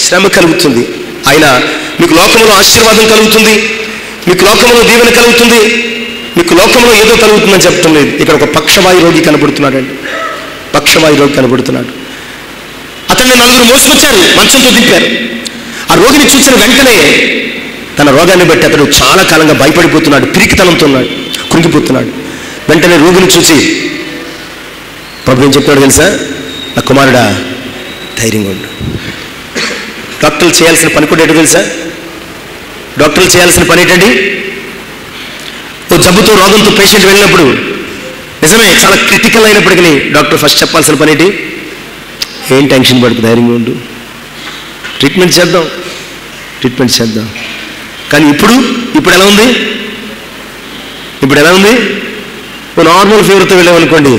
శ్రమ కలుగుతుంది. ఆయన మీకు లోకములో ఆశీర్వాదం కలుగుతుంది, మీకు లోకంలో దీవెన కలుగుతుంది, మీకు లోకంలో ఏదో కలుగుతుందని చెప్పడం లేదు. ఇక్కడ ఒక పక్షవాయు రోగి కనబడుతున్నాడండి. పక్షవాయు రోగి కనబడుతున్నాడు. అతన్ని 4 మోసుకొచ్చారు, మంచంతో దింపారు. ఆ రోగిని చూసిన వెంటనే తన రోగాన్ని బట్టి అతడు చాలా కాలంగా భయపడిపోతున్నాడు, పిరికితనంతో ఉన్నాడు, కృంగిపోతున్నాడు. వెంటనే రోగిని చూసి ప్రభు ఏం చెప్తాడు తెలుసా? నా కుమారుడా, ధైర్యంగా ఉండు. డాక్టర్లు చేయాల్సిన పని కూడా ఏంటో తెలుసా? డాక్టర్లు చేయాల్సిన పని ఏంటండి? ఓ జబ్బుతో, రోగంతో పేషెంట్ వెళ్ళినప్పుడు, నిజమే చాలా క్రిటికల్ అయినప్పటికీ డాక్టర్ ఫస్ట్ చెప్పాల్సిన పని ఏంటి? ఏం టెన్షన్ పడుకు, ధైర్యంగా ఉండు, ట్రీట్మెంట్ చేద్దాం. కానీ ఇప్పుడు ఎలా ఉంది? ఓ నార్మల్ ఫీవర్తో వెళ్ళామనుకోండి,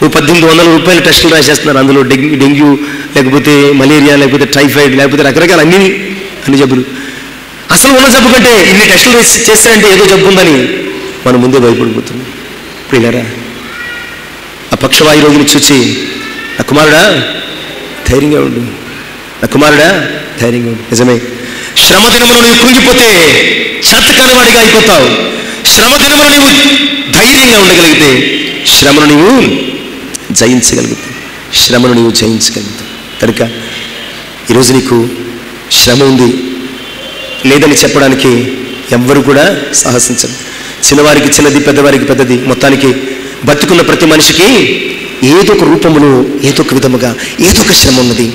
ఓ 1800 రూపాయలు టెస్టులు రాసేస్తున్నారు. అందులో డెంగ్యూ, లేకపోతే మలేరియా, లేకపోతే టైఫాయిడ్, లేకపోతే రకరకాల అన్ని జబ్బులు. అసలు ఉన్న జబ్బు కంటే ఇన్ని టెస్టులు చేస్తారంటే ఏదో జబ్బు ఉందని మనం ముందే భయపడిపోతున్నాం. ప్రియులారా, ఆ పక్షవాయు రోగిని చూసి, నా కుమారుడా ధైర్యంగా ఉండు, నిజమే, శ్రమ దినములో నీవు కృంగిపోతే చేతకాని వాడిగా అయిపోతావు. శ్రమ దినములో నీవు ధైర్యంగా ఉండగలిగితే శ్రమను నీవు జయించగలుగుతావు. కనుక ఈరోజు నీకు శ్రమ ఉంది లేదని చెప్పడానికి ఎవ్వరు కూడా సాహసించరు. చిన్నవారికి చిన్నది, పెద్దవారికి పెద్దది, మొత్తానికి బతుకున్న ప్రతి మనిషికి ఏదో ఒక రూపంలో, ఏదో ఒక విధముగా, ఏదో ఒక శ్రమ ఉన్నది.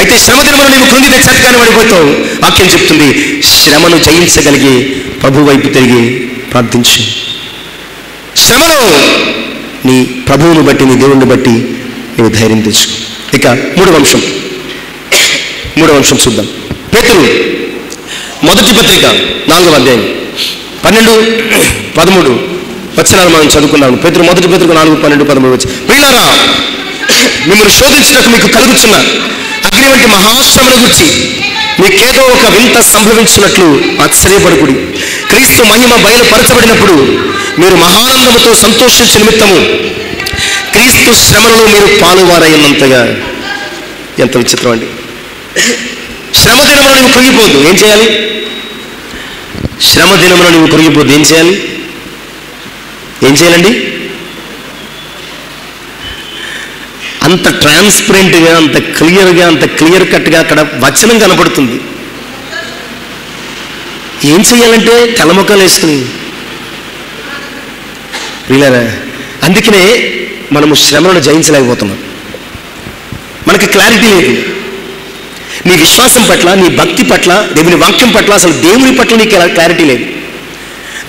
అయితే శ్రమ దినమున నీవు కృంగి చెత్తగానే పడిపోతావు. వాక్యం చెప్తుంది, శ్రమను జయించగలిగి ప్రభు వైపు తిరిగి ప్రార్థించు. శ్రమలో నీ ప్రభువును బట్టి, నీ దేవుణ్ణి బట్టి నీవు ధైర్యం తెచ్చుకో. ఇక మూడవ అంశం చూద్దాం. పేతురు మొదటి పత్రిక 4వ అధ్యాయం 12-13 వచనాలు మనం చదువుకున్నాము. పేతురు మొదటి పత్రిక 4:12-13 వచ్చి, ప్రియులారా, మిమ్మల్ని శోధించడానికి మీకు కలుగుతున్న అగ్ని వంటి మహాశ్రమల గురించి మీకేదో ఒక వింత సంభవించినట్లు ఆశ్చర్యపడకుడి. క్రీస్తు మహిమ బయలుపరచబడినప్పుడు మీరు మహానందముతో సంతోషించే నిమిత్తము క్రీస్తు శ్రమలలో మీరు పాలువారైనంతగా. ఎంత విచిత్రం అండి. శ్రమ దినమున నువ్వు కృంగిపోద్దు, ఏం చేయాలి? శ్రమ దినమున నువ్వు కృంగిపోద్దు, ఏం చేయాలి? ఏం చేయాలండి? అంత ట్రాన్స్పరెంట్గా, అంత క్లియర్గా, అంత క్లియర్ కట్గా అక్కడ వచనం కనపడుతుంది. ఏం చేయాలంటే తలముఖాలు వేసుకుని వీళ్ళరా. అందుకనే మనము శ్రమలను జయించలేకపోతున్నాం. మనకి క్లారిటీ లేదు. నీ విశ్వాసం పట్ల, నీ భక్తి పట్ల, దేవుని వాక్యం పట్ల, అసలు దేవుని పట్ల నీకు క్లారిటీ లేదు.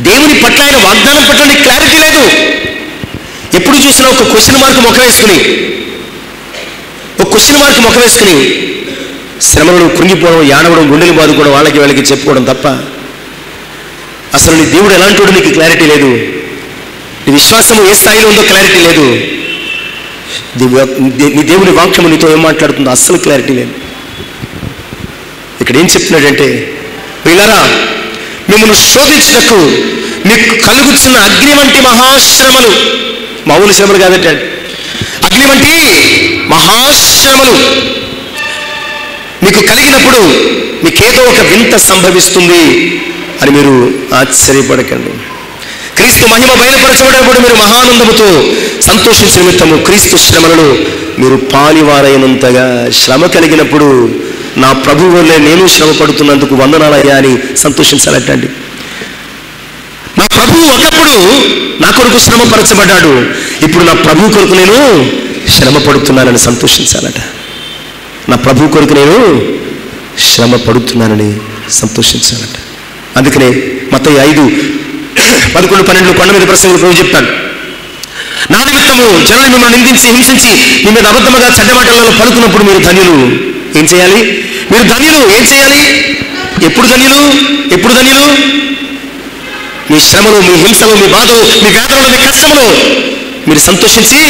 దేవుని పట్ల, ఆయన వాగ్దానం పట్ల నీకు క్లారిటీ లేదు. ఎప్పుడు చూసినా ఒక క్వశ్చన్ మార్క్ ముఖం వేసుకుని శ్రమలను కృంగిపోవడం, ఏడవడం, గుండెలు బాదుకోవడం, వాళ్ళకి వీళ్ళకి చెప్పుకోవడం తప్ప అసలు నీ దేవుడు ఎలాంటి నీకు క్లారిటీ లేదు. నీ విశ్వాసము ఏ స్థాయిలో ఉందో క్లారిటీ లేదు. నీ దేవుని వాక్యము నీతో ఏం మాట్లాడుతుందో అస్సలు క్లారిటీ లేదు. ఇక్కడ ఏం చెప్తున్నాడంటే, వీళ్ళరా, మిమ్మల్ని శోధించుటకు మీకు కలుగుతున్న అగ్ని వంటి మహాశ్రమలు, మామూలు శ్రమలు కాదంటే, అగ్ని వంటి మహాశ్రమలు మీకు కలిగినప్పుడు మీకేదో ఒక వింత సంభవిస్తుంది అని మీరు ఆశ్చర్యపడకండి. క్రీస్తు మహిమ బయలుపరచబడినప్పుడు మీరు మహానందముతో సంతోషించే నిమిత్తము క్రీస్తు శ్రమలను మీరు పాలివారైనంతగా. శ్రమ కలిగినప్పుడు నా ప్రభువు వల్లే నేను శ్రమ పడుతున్నందుకు వందనాలయ్యా అని సంతోషించాలటండి. నా ప్రభువు ఒకప్పుడు నా కొరకు శ్రమ పరచబడ్డాడు, ఇప్పుడు నా ప్రభు కొరకు నేను శ్రమ పడుతున్నానని సంతోషించాలట. నా ప్రభు కొరకు నేను శ్రమ పడుతున్నానని సంతోషించాలట. అందుకనే మత్తయి 5:11-12 కొండ మీద ప్రసంగంలో ప్రభు చెప్తాడు, నా నిమిత్తము జనులు మిమ్మల్ని నిందించి హింసించి మీ మీద అబద్ధముగా చెడ్డ మాటలలో పలుకున్నప్పుడు మీరు ధన్యులు. ఏం చేయాలి? మీరు ధన్యులు. ఏం చేయాలి? ఎప్పుడు ధన్యులు? మీ శ్రమలు, మీ హింసలు, మీ బాధలు, మీ వేదనలు, మీ కష్టములు మీరు సంతోషించి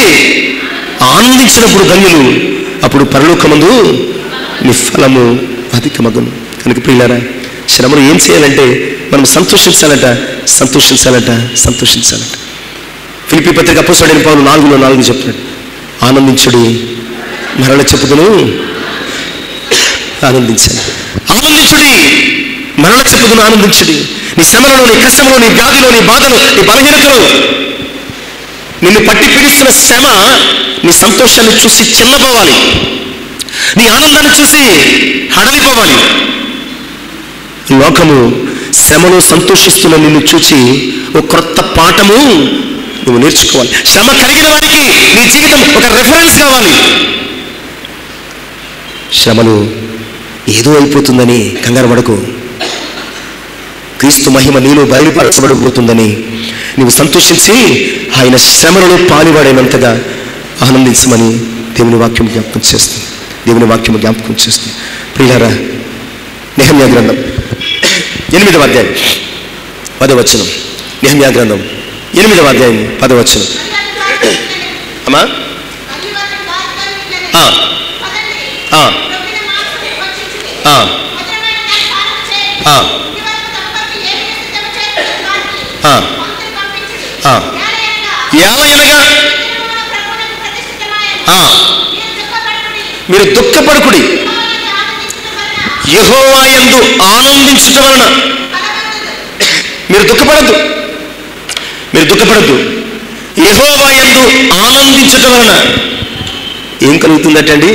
ఆనందించినప్పుడు ధన్యులు. అప్పుడు పరలోకమందు మీ ఫలము అధికమగును. కనుక ప్రియులారా, శ్రమలు ఏం చేయాలంటే మనం సంతోషించాలట. ఫిలిప్పీ పత్రిక అపోస్తలుడైన పౌలు 4:4 చెప్తున్నాడు, ఆనందించుడి, మరల చెప్పుదును ఆనందించండి. ఆనందించుడి, మరల చెప్పుదును ఆనందించుడి. నీ శ్రమలలో, నీ కష్టంలో, నీ వ్యాధిలో, నీ బాధలు, నీ బలహీనతలు, నిన్ను పట్టి పీడిస్తున్న శ్రమ నీ సంతోషాన్ని చూసి చిన్నపోవాలి, నీ ఆనందాన్ని చూసి హడలిపోవాలి. లోకము శ్రమలో సంతోషిస్తున్న నిన్ను చూచి ఒక క్రొత్త పాఠము నువ్వు నేర్చుకోవాలి. శ్రమ కలిగిన వారికి నీ జీవితం ఒక రెఫరెన్స్ కావాలి. శ్రమలు ఏదో అయిపోతుందని కంగారు పడకు. క్రీస్తు మహిమ నీలో బయలుపరచబడిపోతుందని నీవు సంతోషించి ఆయన శ్రమలలో పాలువాడైనంతగా ఆనందించమని దేవుని వాక్యం జ్ఞాపకం చేస్తుంది. ప్రియులారా, నెహెమ్యా గ్రంథం 8వ అధ్యాయం 10వ వచనం. నెహెమ్యా గ్రంథం 8వ అధ్యాయం 10వ వచనం. అమ్మా ఏలయనగా మీరు దుఃఖపడకుడి, యెహోవా యందు ఆనందించుట వలన. మీరు దుఃఖపడద్దు. యెహోవా యందు ఆనందించుట వలన ఏం కలుగుతుందటండి?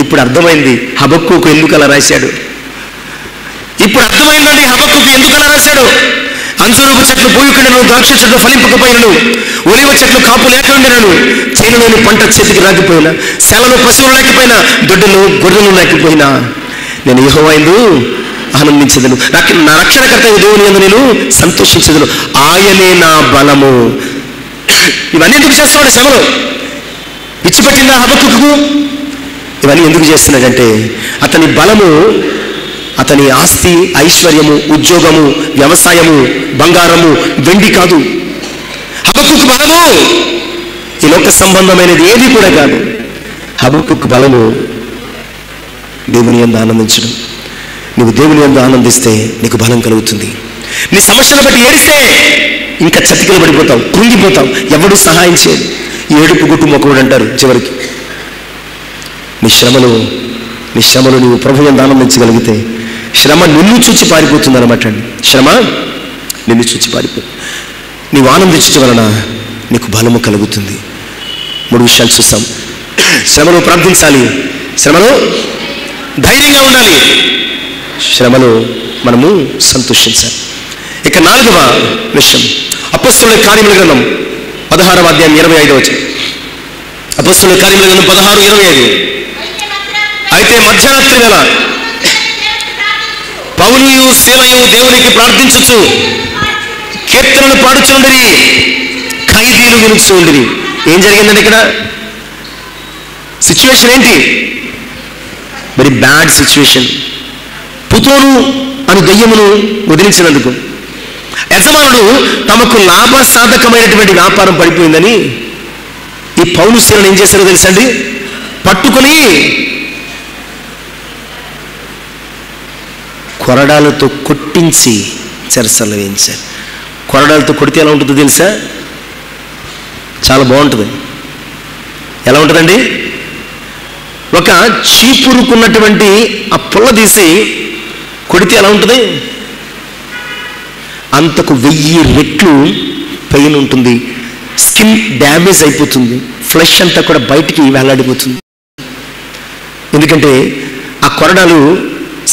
ఇప్పుడు అర్థమైంది హబక్కూకు ఎందుకు అలా రాశాడు. ఇప్పుడు అర్థమైందండి హబక్కూకు ఎందుకు అలా రాశాడు. అంజూరపు చెట్లు పూయకుండాను, ద్రాక్ష చెట్లు ఫలింపకపోయినను, ఒలివ చెట్లు కాపు లేకుండాను, చేనులోని పంట చేతికి రాకపోయినా, శాలలో పశువులు లేకపోయినా, దొడ్డులో గొర్రెలు లేకపోయినా, నేను యెహోవా యందు ఆనందించదను. నా రక్షణకర్త దేవుని యందు నేను సంతోషించదను. ఆయనే నా బలము. ఇవన్నీ ఎందుకు చేస్తున్నాడు శ్రమలో? విచ్చిపెట్టిందా హబక్కుకు? ఇవన్నీ ఎందుకు చేస్తున్నాడంటే అతని బలము, అతని ఆస్తి, ఐశ్వర్యము, ఉద్యోగము, వ్యవసాయము, బంగారము, వెండి కాదు. హబక్కుకు బలము ఈ లోక సంబంధమైనది ఏది కూడా కాదు. హబక్కుకు బలము దేవుని యందు ఆనందించడం. నువ్వు దేవుని యందు ఆనందిస్తే నీకు బలం కలుగుతుంది. నీ సమస్యను బట్టి ఏడిస్తే ఇంకా చతికిలు పడిపోతావు, కృంగిపోతావు, ఎవడు సహాయం చేయదు. ఏడుపు గుట్టు మొక్కుడు అంటారు చివరికి. నీ శ్రమలు నువ్వు ప్రభు యందు ఆనందించగలిగితే శ్రమ నిన్ను చూచి పారిపోతుంది అనమాట అండి. శ్రమ నిన్ను చూచి పారిపోతుంది. నీవు ఆనందించడం వలన నీకు బలము కలుగుతుంది. 3 విషయాలు చూస్తాం. శ్రమలో ప్రార్థించాలి, శ్రమలో ధైర్యంగా ఉండాలి, శ్రమలో మనము సంతోషించాలి. ఇక 4వ విషయం, అపొస్తలుల కార్యముల గ్రంథం 16వ అధ్యాయం 25వ వచనం. అపొస్తలుల కార్యముల గ్రంథం 16:25. అయితే మధ్యరాత్రి వేళ పౌలుయు సీలయు దేవునికి ప్రార్థించుచు కీర్తనలు పాడుచుండిరి, ఖైదీలు వినుచుండిరి. ఏం జరిగిందండి ఇక్కడ? సిచ్యువేషన్ ఏంటి? Very bad situation. పుతోను అను దెయ్యమును వదిలించినందుకు యజమానుడు తమకు లాభసాధకమైనటువంటి వ్యాపారం పడిపోయిందని ఈ పౌలు సీలను ఏం చేశారో తెలుసండి? పట్టుకొని కొరడాలతో కొట్టించి చెరసల్లో వేయించారు. కొరడాలతో కొడితే ఎలా ఉంటుందో తెలుసా? చాలా బాగుంటుంది. ఎలా ఉంటుందండి? ఒక చీపురుకున్నటువంటి ఆ పుల్ల తీసి కొడితే ఎలా ఉంటుంది? అంతకు 1000 రెట్లు పెయిన్ ఉంటుంది. స్కిన్ డ్యామేజ్ అయిపోతుంది, ఫ్లెష్ అంతా కూడా బయటికి వేలాడిపోతుంది. ఎందుకంటే ఆ కొరడాలు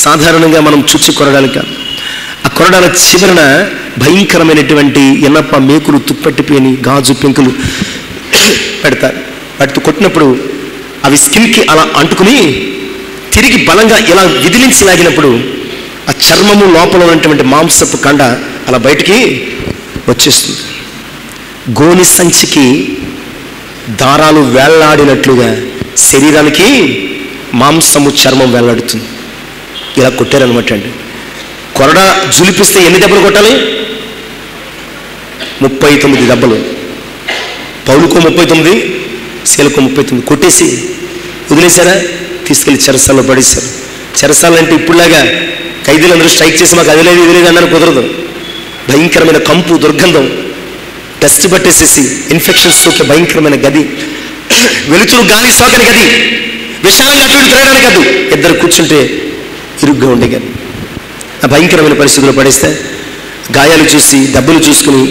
సాధారణంగా మనం చూచి కొరడాలు కాదు. ఆ కొరడాల చివరన భయంకరమైనటువంటి ఎన్నప్ప మేకులు, తుప్పట్టిపోయి గాజు పెంకులు పెడతారు. వాటితో కొట్టినప్పుడు అవి స్కిన్కి అలా అంటుకుని తిరిగి బలంగా ఇలా విదిలించి లాగినప్పుడు ఆ చర్మము లోపల ఉన్నటువంటి మాంసపు కండ అలా బయటికి వచ్చేస్తుంది. గోని సంచికి దారాలు వేళ్లాడినట్లుగా శరీరానికి మాంసము, చర్మం వేళ్లాడుతుంది. ఇలా కొట్టారనమాట అండి. కొరడా జులిపిస్తే ఎన్ని దెబ్బలు కొట్టాలి? 39 దెబ్బలు. పౌలుకో 39, శీలకు 39 కొట్టేసి వదిలేశారా? తీసుకెళ్ళి చెరసాల్లో పడేశారు. చెరసాలు అంటే ఇప్పుడులాగా ఖైదీలందరూ స్ట్రైక్ చేసి మాకు అది లేదు ఇది లేదు అన్నారు, కుదరదు. భయంకరమైన కంపు, దుర్గంధం, డస్ట్ పట్టేసేసి ఇన్ఫెక్షన్స్ సోకే భయంకరమైన గది, వెలుతురు గాలి సోకని గది, విశాలంగా అటు తిరగడానికి కాదు, ఇద్దరు కూర్చుంటే ఇరుగ్గా ఉండే గది. ఆ భయంకరమైన పరిస్థితుల్లో పడేస్తే గాయాలు చూసి దెబ్బలు చూసుకుని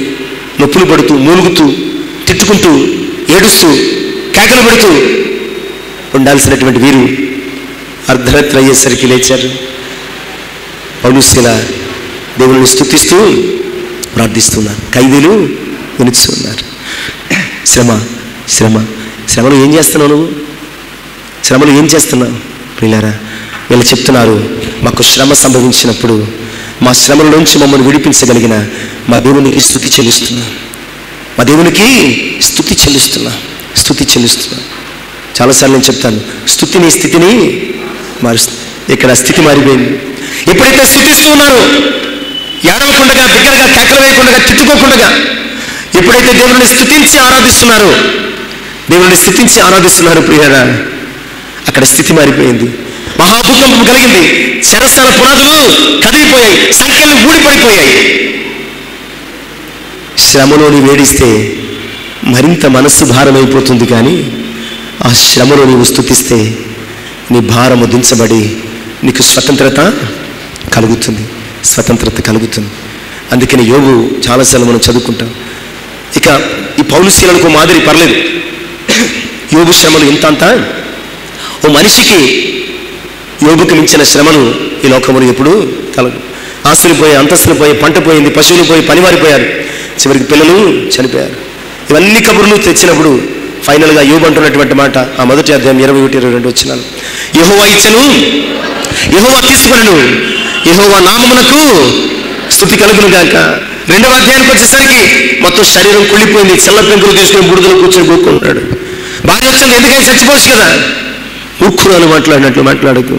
నొప్పులు పడుతూ, మూలుగుతూ, తిట్టుకుంటూ, ఏడుస్తూ, కేకలు పెడుతూ ఉండాల్సినటువంటి వీరు అర్ధరాత్రి అయ్యేసరికి లేచారు. పౌలు శీల దేవుని స్తుతిస్తూ ప్రార్థిస్తున్నారు, ఖైదీలు వినుచున్నారు. శ్రమలో ఏం చేస్తున్నావు నువ్వు? శ్రమలో ఏం చేస్తున్నావు? ప్రియులారా, వీళ్ళు చెప్తున్నారు, మాకు శ్రమ సంభవించినప్పుడు మా శ్రమలోంచి మమ్మల్ని విడిపించగలిగిన మా దేవునికి స్తుతి చెల్లిస్తున్నా, మా దేవునికి స్తుతి చెల్లిస్తున్నా. చాలాసార్లు నేను చెప్తాను, స్తుతిని స్థితిని మారుస్తుంది. ఇక్కడ స్థితి మారిపోయింది. ఎప్పుడైతే స్తుతిస్తూ ఉన్నారో, ఏడవకుండా, బిగ్గరగా కేకలు వేయకుండా, తిట్టుకోకుండా ఎప్పుడైతే దేవుని స్తుతించి ఆరాధిస్తున్నారు ప్రియారా, అక్కడ స్థితి మారిపోయింది. మహాభూకంపం కలిగింది. చెరసాల పునాదులు కదిలిపోయాయి, సంఖ్యలు ఊడిపడిపోయాయి. శ్రమలోని వేడిస్తే మరింత మనస్సు భారమైపోతుంది. కానీ ఆ శ్రమలో నీవు స్తుతిస్తే నీ భారము దించబడి నీకు స్వతంత్రత కలుగుతుంది. అందుకని యోగు చాలాసార్లు మనం చదువుకుంటాం. ఇక ఈ పౌలు శీలకు మాదిరి పర్లేదు, యోగు శ్రమలు ఇంత ఓ మనిషికి యోగుకు మించిన శ్రమలు ఈ లోకములు ఎప్పుడు కలదు. ఆస్తులు పోయి, అంతస్తులు పోయి, పంట పోయింది, పశువులు పోయి, పనివారిపోయారు, చివరికి పిల్లలు చనిపోయారు. ఇవన్నీ కబుర్లు తెచ్చినప్పుడు ఫైనల్గా యోబు అంటున్నటువంటి మాట ఆ మొదటి అధ్యాయం 21-22 వచ్చినాను. యెహోవా ఇచ్చెను, యెహోవా తీసుకొనెను, యెహోవా నామమునకు స్తుతి కలుగును గాక. 2వ అధ్యాయానికి వచ్చేసరికి మొత్తం శరీరం కుళ్ళిపోయింది. చల్ల పెంకులు తీసుకుని బుడిదలో కూర్చొని కూరుకుంటున్నాడు. భార్య వచ్చింది, ఎందుకని చచ్చిపోవచ్చు కదా. మూర్ఖురాలు మాట్లాడినట్లు మాట్లాడకు.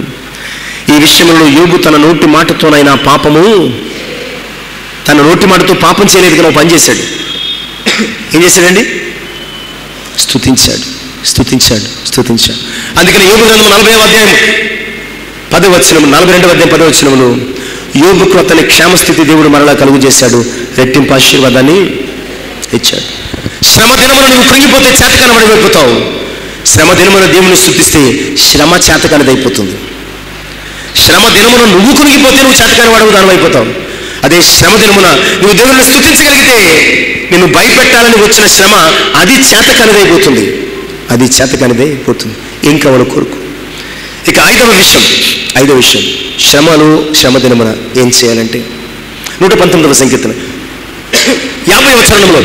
ఈ విషయంలో యోబు తన నోటి మాటతోనైనా పాపము, తన నోటి మాటతో పాపం చేయలేదు కానీ పని చేశాడు. ఏం చేశాడండి? స్తుతించాడు, స్తుతించాడు, స్తుతించాడు. అందుకని యోబు గ్రంథం 40వ అధ్యాయం 10వ వచనం, 42వ అధ్యాయం 10వ వచనములు యోబుకు అతని క్షేమస్థితి దేవుడు మరలా కలుగు చేశాడు, రెట్టింపు ఆశీర్వాదాన్ని ఇచ్చాడు. శ్రమ దినమున నువ్వు కృంగిపోతే చేతకానివైపోతావు. శ్రమ దినమున దేవుని స్తుతిస్తే శ్రమ చేతకానిదైపోతుంది. శ్రమ దినమున నువ్వు కృంగిపోతే నువ్వు చేతకాని వాడు దానివైపోతావు. అదే శ్రమ దినమున నువ్వు దేవుని స్తుతించగలిగితే నిన్ను భయపెట్టాలని వచ్చిన శ్రమ అది చేతకానిదైపోతుంది, అది చేతకానిదైపోతుంది. ఇంకా వాళ్ళ కొరకు. ఇక ఐదవ విషయం శ్రమ దినమున ఏం చేయాలంటే 119వ సంకీర్తన 50వ చరణంలో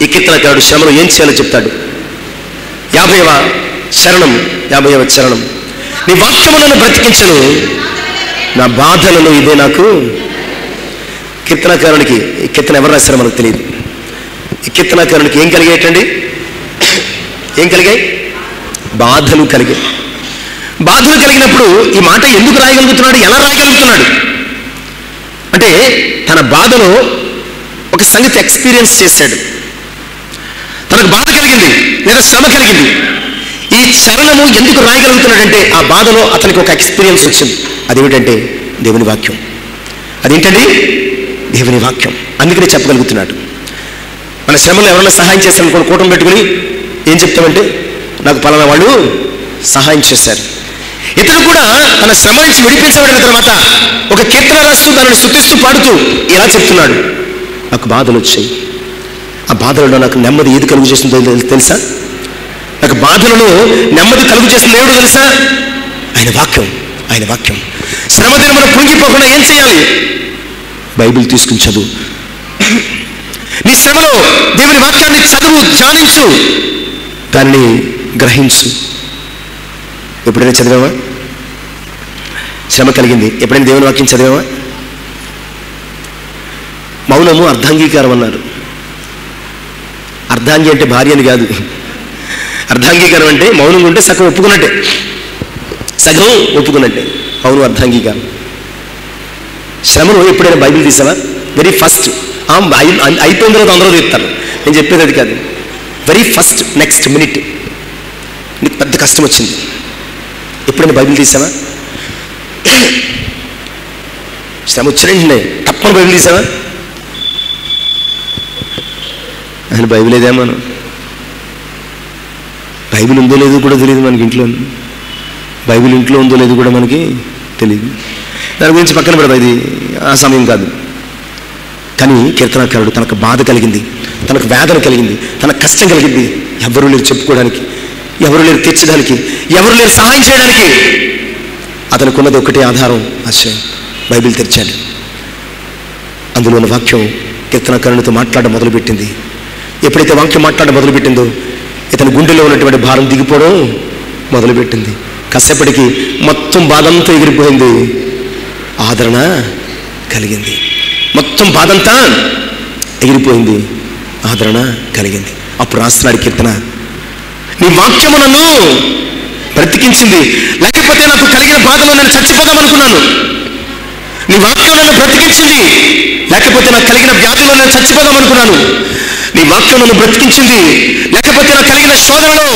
ఈ కీర్తనకారుడు శ్రమలో ఏం చేయాలో చెప్తాడు. 50వ చరణం, నీ వాక్యములను బ్రతికించను, నా బాధలలో ఇదే నాకు. కీర్తనకారునికి ఈ కీర్తన ఎవరు రాశారో మనకు తెలియదు. ఈ కీర్తనకారునికి ఏం కలిగాయటండి? బాధలు కలిగాయి. బాధలు కలిగినప్పుడు ఈ మాట ఎందుకు రాయగలుగుతున్నాడు, ఎలా రాయగలుగుతున్నాడు అంటే తన బాధలో ఒక సంగతి ఎక్స్పీరియన్స్ చేశాడు. తనకు బాధ కలిగింది లేదా శ్రమ కలిగింది. ఈ చరణము ఎందుకు రాయగలుగుతున్నాడంటే ఆ బాధలో అతనికి ఒక ఎక్స్పీరియన్స్ వచ్చింది. అదేమిటంటే దేవుని వాక్యం. అదేంటండి? దేవుని వాక్యం. అందుకనే చెప్పగలుగుతున్నాడు. మన శ్రమలో ఎవరైనా సహాయం చేస్తారనుకోండి, కూటమి పెట్టుకుని ఏం చెప్తామంటే నాకు పలానా వాళ్ళు సహాయం చేశారు. ఇతను కూడా తన శ్రమ నుంచి విడిపించబడిన తర్వాత ఒక కీర్తన రాస్తూ దానిని స్తుతిస్తూ పాడుతూ ఇలా చెప్తున్నాడు, నాకు బాధలు వచ్చాయి, ఆ బాధలలో నాకు నెమ్మది ఏది కలుగు చేస్తుందో తెలుసా? నాకు బాధలలో నెమ్మది కలుగు చేస్తుంది ఏమిటో తెలుసా? ఆయన వాక్యం. శ్రమ దినమున కృంగిపోకుండా ఏం చేయాలి? బైబిల్ తీసుకుని చదువు. నీ శ్రమలో దేవుని వాక్యాన్ని చదువు, ధ్యానించు, దానిని గ్రహించు. ఎప్పుడైనా చదివావా? శ్రమ కలిగింది, ఎప్పుడైనా దేవుని వాక్యం చదివావా? మౌనము అర్ధాంగీకారం అన్నారు. అర్ధాంగి అంటే భార్య అని కాదు. అర్ధాంగీకారం అంటే మౌనంగా ఉంటే సగం ఒప్పుకున్నట్టే. మౌనం అర్ధాంగీకారం. శ్రమను ఎప్పుడైనా బైబిల్ తీసావా? వెరీ ఫస్ట్ అయిపోయిన తర్వాత అందరూ తీస్తారు. నేను చెప్పేది అది కాదు. వెరీ ఫస్ట్ నెక్స్ట్ మినిట్ నీకు పెద్ద కష్టం వచ్చింది, ఎప్పుడైనా బైబిల్ తీసావా? శ్రమ వచ్చిన తప్పని బైబిల్ తీసావా? అసలు బైబిల్ ఏదే మనం బైబిల్ ఉందో లేదో కూడా తెలియదు మనకి. ఇంట్లో బైబిల్ ఇంట్లో ఉందో లేదో కూడా మనకి తెలియదు. దాని గురించి పక్కన పెడతా, ఇది ఆ సమయం కాదు. కానీ కీర్తనకారుడు తనకు బాధ కలిగింది, తనకు వేదన కలిగింది, తనకు కష్టం కలిగింది. ఎవరు లేరు చెప్పుకోవడానికి, ఎవరు లేరు తీర్చడానికి, ఎవరు లేరు సహాయం చేయడానికి. అతనికి ఉన్నది ఒకటే ఆధారం, ఆశ్రయం. బైబిల్ తెరిచాడు. అందులో ఉన్న వాక్యం కీర్తనకారునితో మాట్లాడడం మొదలుపెట్టింది. ఎప్పుడైతే వాక్యం మాట్లాడడం మొదలుపెట్టిందో ఇతని గుండెలో ఉన్నటువంటి భారం దిగిపోవడం మొదలుపెట్టింది. కాసేపటికి మొత్తం బాధంతా ఎగిరిపోయింది, ఆదరణ కలిగింది. మొత్తం బాధంతా ఎగిరిపోయింది, ఆదరణ కలిగింది. అప్పుడు రాస్తున్నాడు కీర్తన, నీ వాక్యము నన్ను బ్రతికించింది, లేకపోతే నాకు కలిగిన బాధలో నేను చచ్చిపోదామనుకున్నాను. నీ వాక్యం నన్ను బ్రతికించింది, లేకపోతే నాకు కలిగిన వ్యాధిలో నేను చచ్చిపోదామనుకున్నాను. నీ వాక్యం నన్ను బ్రతికించింది, లేకపోతే నాకు కలిగిన శోధనలో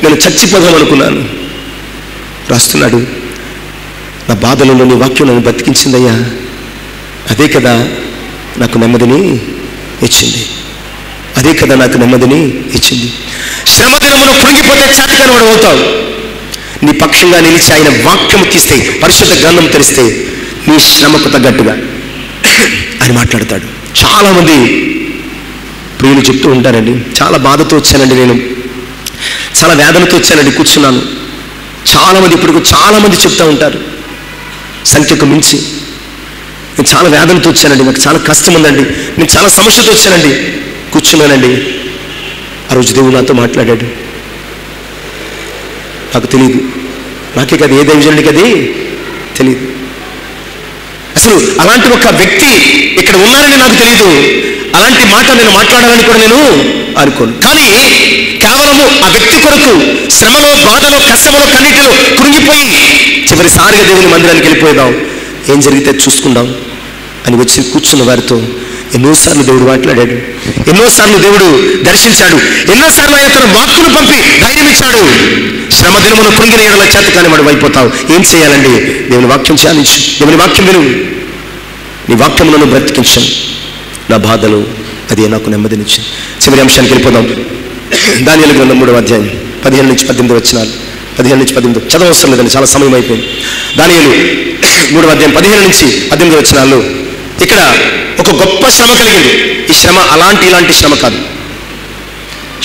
నేను చచ్చిపోదామనుకున్నాను. రాస్తున్నాడు, నా బాధలలో నీ వాక్యం నన్ను బ్రతికించిందయ్యా, అదే కదా నాకు నెమ్మదిని ఇచ్చింది, అదే కదా నాకు నెమ్మదిని ఇచ్చింది. శ్రమ దినమున కృంగిపోతే చేతకాని వాడు అవుతావు. నీ పక్షంగా నిలిచి ఆయన వాక్యము తీస్తే, పరిశుద్ధ గ్రంథం తెరిస్తే నీ శ్రమకు తగ్గట్టుగా ఆయన మాట్లాడతాడు. చాలామంది ప్రియులు చెప్తూ ఉంటారండి, చాలా బాధతో వచ్చానండి, నేను చాలా వేదనతో వచ్చానండి, కూర్చున్నాను. చాలామంది ఇప్పటికి చాలామంది చెప్తూ ఉంటారు, సంఖ్యకు మించి. నేను చాలా వేదనతో వచ్చానండి, నాకు చాలా కష్టం ఉందండి, నేను చాలా సమస్యతో వచ్చానండి. కూర్చున్నానండి. ఆ రోజు దేవుడు నాతో మాట్లాడాడు. నాకు తెలియదు, నాకే కదా, ఏ దైవజనుడికి అది తెలియదు. అసలు అలాంటి ఒక వ్యక్తి ఇక్కడ ఉన్నారని నాకు తెలియదు. అలాంటి మాట నేను మాట్లాడాలని కూడా నేను అనుకోను. కానీ కేవలము ఆ వ్యక్తి కొరకు శ్రమలో, బాధలో, కష్టంలో, కన్నీటిలో కృంగిపోయి చివరిసారిగా దేవుని మందిరానికి వెళ్ళిపోదాం, ఏం జరిగితే చూసుకుందాం అని వచ్చి కూర్చున్న వారితో ఎన్నోసార్లు దేవుడు మాట్లాడాడు, ఎన్నోసార్లు దేవుడు దర్శించాడు, ఎన్నోసార్లు ఆయన తన వాక్కును పంపి ధైర్యం ఇచ్చాడు. శ్రమ దినమును కృంగిన ఎడల చేత కాని వాడు అయిపోతావు. ఏం చేయాలండి? దేవుని వాక్యం ధ్యానించు, దేవుని వాక్యం విను, నీ వాక్యములను బ్రతికించు, నా బాధలు అదే నాకు నెమ్మదినిచ్చు. చివరి అంశానికి వెళ్ళిపోదాం. దానియేలు గ్రంథం 3వ అధ్యాయం 15 నుంచి 18 వచనాలు. 15 నుంచి 18 చదవవసరం లేదండి, చాలా సమయం అయిపోయింది. దానియేలు 3వ అధ్యాయం 15 నుంచి 18 వచనాలు. ఇక్కడ ఒక గొప్ప శ్రమ కలిగింది. ఈ శ్రమ ఇలాంటి శ్రమ కాదు.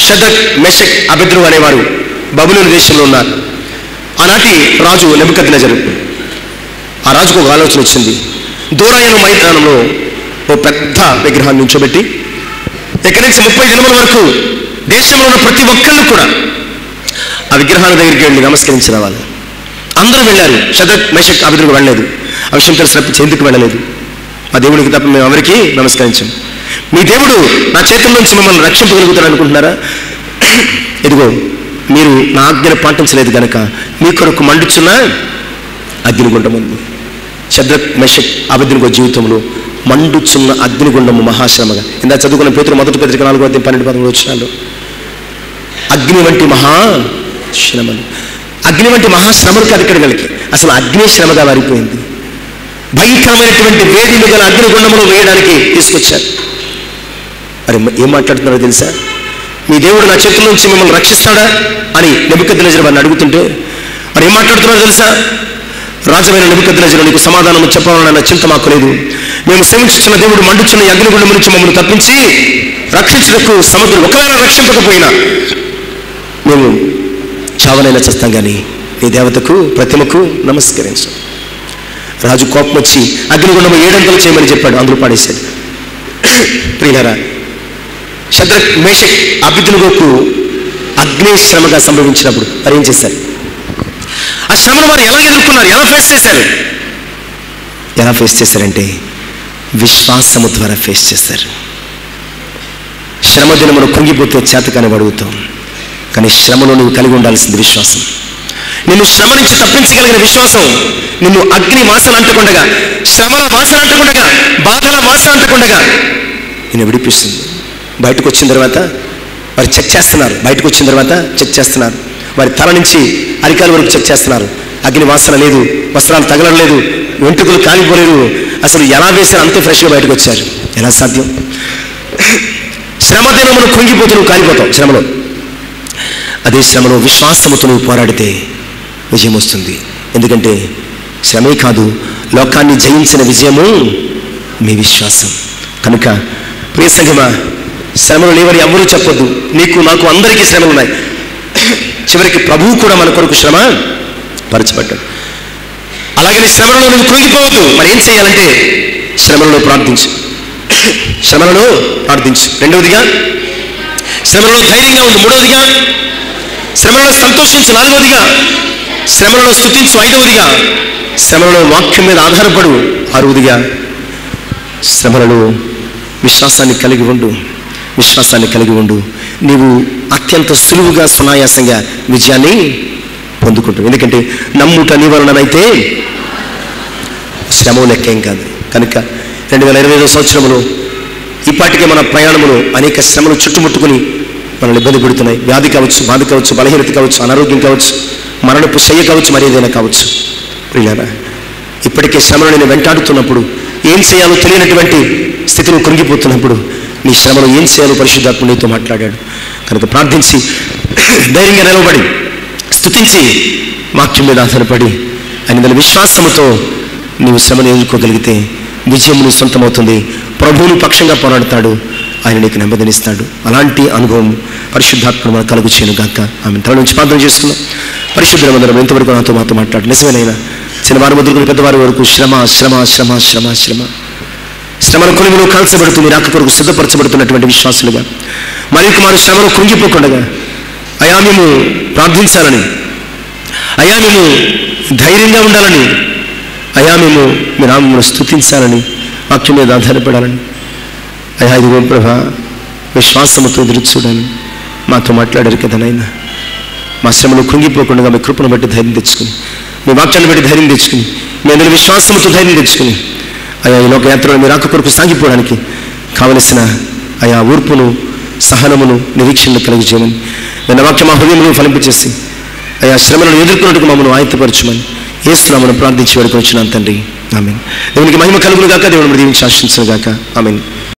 షద్రక్, మెషక్, అబేద్నెగో అనేవారు బబులోను దేశంలో ఉన్నారు. ఆనాటి రాజు నెబుకద్నెజరు. ఆ రాజుకు ఒక ఆలోచన వచ్చింది. దూరాయను మైదానంలో ఓ పెద్ద విగ్రహాన్ని నుంచోబెట్టి ఇక్కడి నుంచి 30 దినముల వరకు దేశంలో ఉన్న ప్రతి ఒక్కళ్ళు కూడా ఆ విగ్రహాల దగ్గరికి వెళ్ళి నమస్కరించి రావాలి. అందరూ వెళ్ళారు. షద్రక్, మెషక్, అబేద్నెగో వెళ్ళలేదు. ఆ విషయం తెలిసి తప్పించి ఎందుకు వెళ్ళలేదు? ఆ దేవుడికి తప్ప మేము ఎవరికి నమస్కరించాం. మీ దేవుడు నా చేతుల నుంచి మిమ్మల్ని రక్షింపగలుగుతాడు అనుకుంటున్నారా? ఇదిగో మీరు నా ఆజ్ఞను పాటించలేదు కనుక మీ కొరకు మండుచున్న అగ్నిగుండం ఉంది. షద్రక్, మెషక్, అబేద్నెగో జీవితంలో మండుచున్న అగ్నిగుండము మహాశ్రమగా. ఇందా చదువుకున్న పేతురు 1 పత్రిక 4వ అధ్యాయం 12-13 వచనాలు. అగ్ని వంటి మహాశ్రమలు, అగ్ని వంటి మహాశ్రమలు కాదు ఇక్కడ కలిగి, అసలు అగ్ని శ్రమగా మారిపోయింది. భయంకరమైనటువంటి వేడిని గల అగ్నిగుండములో వేయడానికి తీసుకొచ్చారు. మరి ఏం మాట్లాడుతున్నారో తెలుసా? మీ దేవుడు నా చేతుల నుంచి మిమ్మల్ని రక్షిస్తాడా అని నెబుకద్నెజరు వారిని అడుగుతుంటే మరి ఏం మాట్లాడుతున్నారో తెలుసా? రాజమైన నెబుకద్నెజరు, నీకు సమాధానం చెప్పాలన్న చింత మాకు లేదు. మేము సేవించుతున్న దేవుడు మండుచున్న అగ్నిగుండం నుంచి మమ్మల్ని తప్పించి రక్షించుటకు సముద్రం ఒకవేళ రక్షింపకపోయినా మేము చావనైనా చేస్తాం కానీ నీ దేవతకు, ప్రతిమకు నమస్కరించు. రాజు కోపం వచ్చి అగ్నిగుండము 7 అంతలు చేయమని చెప్పాడు. అందులో పాడేశాడు. ప్రియులారా, షద్రక్, మెషక్, అబేద్నెగోకు అగ్ని శ్రమగా సంభవించినప్పుడు వారు ఏం చేశారు? ఆ శ్రమను వారు ఎలా ఎదుర్కొన్నారు? ఎలా ఫేస్ చేశారు? ఎలా ఫేస్ చేశారంటే విశ్వాసము ద్వారా ఫేస్ చేశారు. శ్రమ దినమును కృంగిపోతే చేతకాని అడుగుతాం, కానీ శ్రమలో నువ్వు కలిగి ఉండాల్సింది విశ్వాసం. నిన్ను శ్రమ నుంచి తప్పించగలిగిన విశ్వాసం నిన్ను అగ్ని వాసన అంటకుండగా, శ్రమల వాసన అంటకుండగా, బాధల వాసన అంటకుండగా నిన్ను విడిపిస్తుంది. బయటకు వచ్చిన తర్వాత వారు చెక్ చేస్తున్నారు. బయటకు వచ్చిన తర్వాత చెక్ చేస్తున్నారు. వారి తల నుంచి అరికాల వరకు చెక్ చేస్తున్నారు. అగ్ని వాసన లేదు, వస్త్రాలు తగలలేదు, వెంట్రుకలు కాలిపోలేదు. అసలు ఎలా వేసారు? అంతే ఫ్రెష్గా బయటకు వచ్చారు. ఎలా సాధ్యం? శ్రమ దినమును కృంగిపోతూ నువ్వు కాలిపోతావు శ్రమలో. అదే శ్రమలో విశ్వాసముతో నువ్వు పోరాడితే విజయం వస్తుంది. ఎందుకంటే శ్రమే కాదు, లోకాన్ని జయించిన విజయము మీ విశ్వాసం. కనుక ప్రియ సంగమా, శ్రమలు లేవని ఎవరూ చెప్పొద్దు. నీకు, నాకు, అందరికీ శ్రమలు ఉన్నాయి. చివరికి ప్రభువు కూడా మన కొరకు శ్రమ పరచబడ్డాడు. అలాగే శ్రమలలో నువ్వు కృంగిపోవద్దు. మరి ఏం చేయాలంటే శ్రమలలో ప్రార్థించు, శ్రమలలో ప్రార్థించు. రెండవదిగా శ్రమలలో ధైర్యంగా ఉండు. మూడవదిగా శ్రమలలో సంతోషించు. నాలుగవదిగా శ్రమలలో స్తుతించు. ఐదవదిగా శ్రమలలో వాక్యం మీద ఆధారపడు. ఆరవదిగా శ్రమలలో విశ్వాసాన్ని కలిగి ఉండు. విశ్వాసాన్ని కలిగి ఉండు. నీవు అత్యంత సులువుగా, సునాయాసంగా విజయాన్ని పొందుకుంటావు. ఎందుకంటే నమ్ముట నీ వలననైతే శ్రమ లెక్కేం కాదు. కనుక 2025వ సంవత్సరంలో ఇప్పటికే మన ప్రయాణములో అనేక శ్రమలు చుట్టుముట్టుకుని మనల్ని ఇబ్బంది పెడుతున్నాయి. వ్యాధి కావచ్చు, బాధ కావచ్చు, బలహీనత కావచ్చు, అనారోగ్యం కావచ్చు, మరణపు శయ్య కావచ్చు, మరి ఏదైనా కావచ్చు. ప్రియులారా, ఇప్పటికే శ్రమను నేను వెంటాడుతున్నప్పుడు, ఏం చేయాలో తెలియనటువంటి స్థితిలో కృంగిపోతున్నప్పుడు నీ శ్రమలో ఏం చేయాలో పరిశుద్ధాత్మ నీతో మాట్లాడాడు. కనుక ప్రార్థించి ధైర్యంగా నిలబడి స్తుతించి వాక్యం మీద ఆధారపడి ఆయన మీద విశ్వాసముతో నీవు శ్రమను ఎదుర్కోగలిగితే విజయం నీ సొంతమవుతుంది. ప్రభువుని పక్షంగా పోరాడతాడు, ఆయన నీకు నెమ్మదినిస్తాడు. అలాంటి అనుభవం పరిశుద్ధాత్మ మనకు కలుగు చేయను గాక. ఆమె తల నుంచి ప్రార్థన చేసుకున్నాం. పరిశుద్ధమందరం ఎంతవరకు మాతో మాట్లాడు. నిజమేనైనా చిన్నవారి మొదలుకొని పెద్దవారి వరకు శ్రమ శ్రమ శ్రమ శ్రమ శ్రమ శ్రమల కొలువులో కాల్చబడుతూ మీ రాక కొరకు సిద్ధపరచబడుతున్నటువంటి విశ్వాసులుగా మరి కుమారు శ్రమలో కృంగిపోకుండా అయా మేము ప్రార్థించాలని, అయా మేము ధైర్యంగా ఉండాలని, అయా మేము మీ నామమును స్తుతించాలని, వాక్యం మీద ఆధారపడాలని, అయా ఇదిగో ప్రభా విశ్వాసముతో ఎదురు చూడాలని మాతో మాట్లాడారు కదా నాయనా. మా శ్రమలో కృంగిపోకుండా మీ కృపను బట్టి ధైర్యం తెచ్చుకుని, మీ వాక్యాన్ని బట్టి ధైర్యం తెచ్చుకుని, మీ అందరి విశ్వాసంతో ధైర్యం తెచ్చుకుని అయా ఈ లోక యాత్రలో మీ రాక కొరకు సాగిపోవడానికి కావలసిన అయా ఓర్పును, సహనమును, నిరీక్షణను కలిగజేయమని నిన్న వాక్యం మా హృదయంలో ఫలింపచేసి అయా శ్రమలను ఎదుర్కొన్నట్టుకు మమ్మల్ని ఆయుత్తపరచమని యేసునామమున ప్రార్థించి వేడుకొని వచ్చినాను తండ్రి. ఆమేన్. దేవునికి మహిమ కలుగును గాక. దేవుని దీవించి ఆశీర్వదించును గాక. ఆమేన్.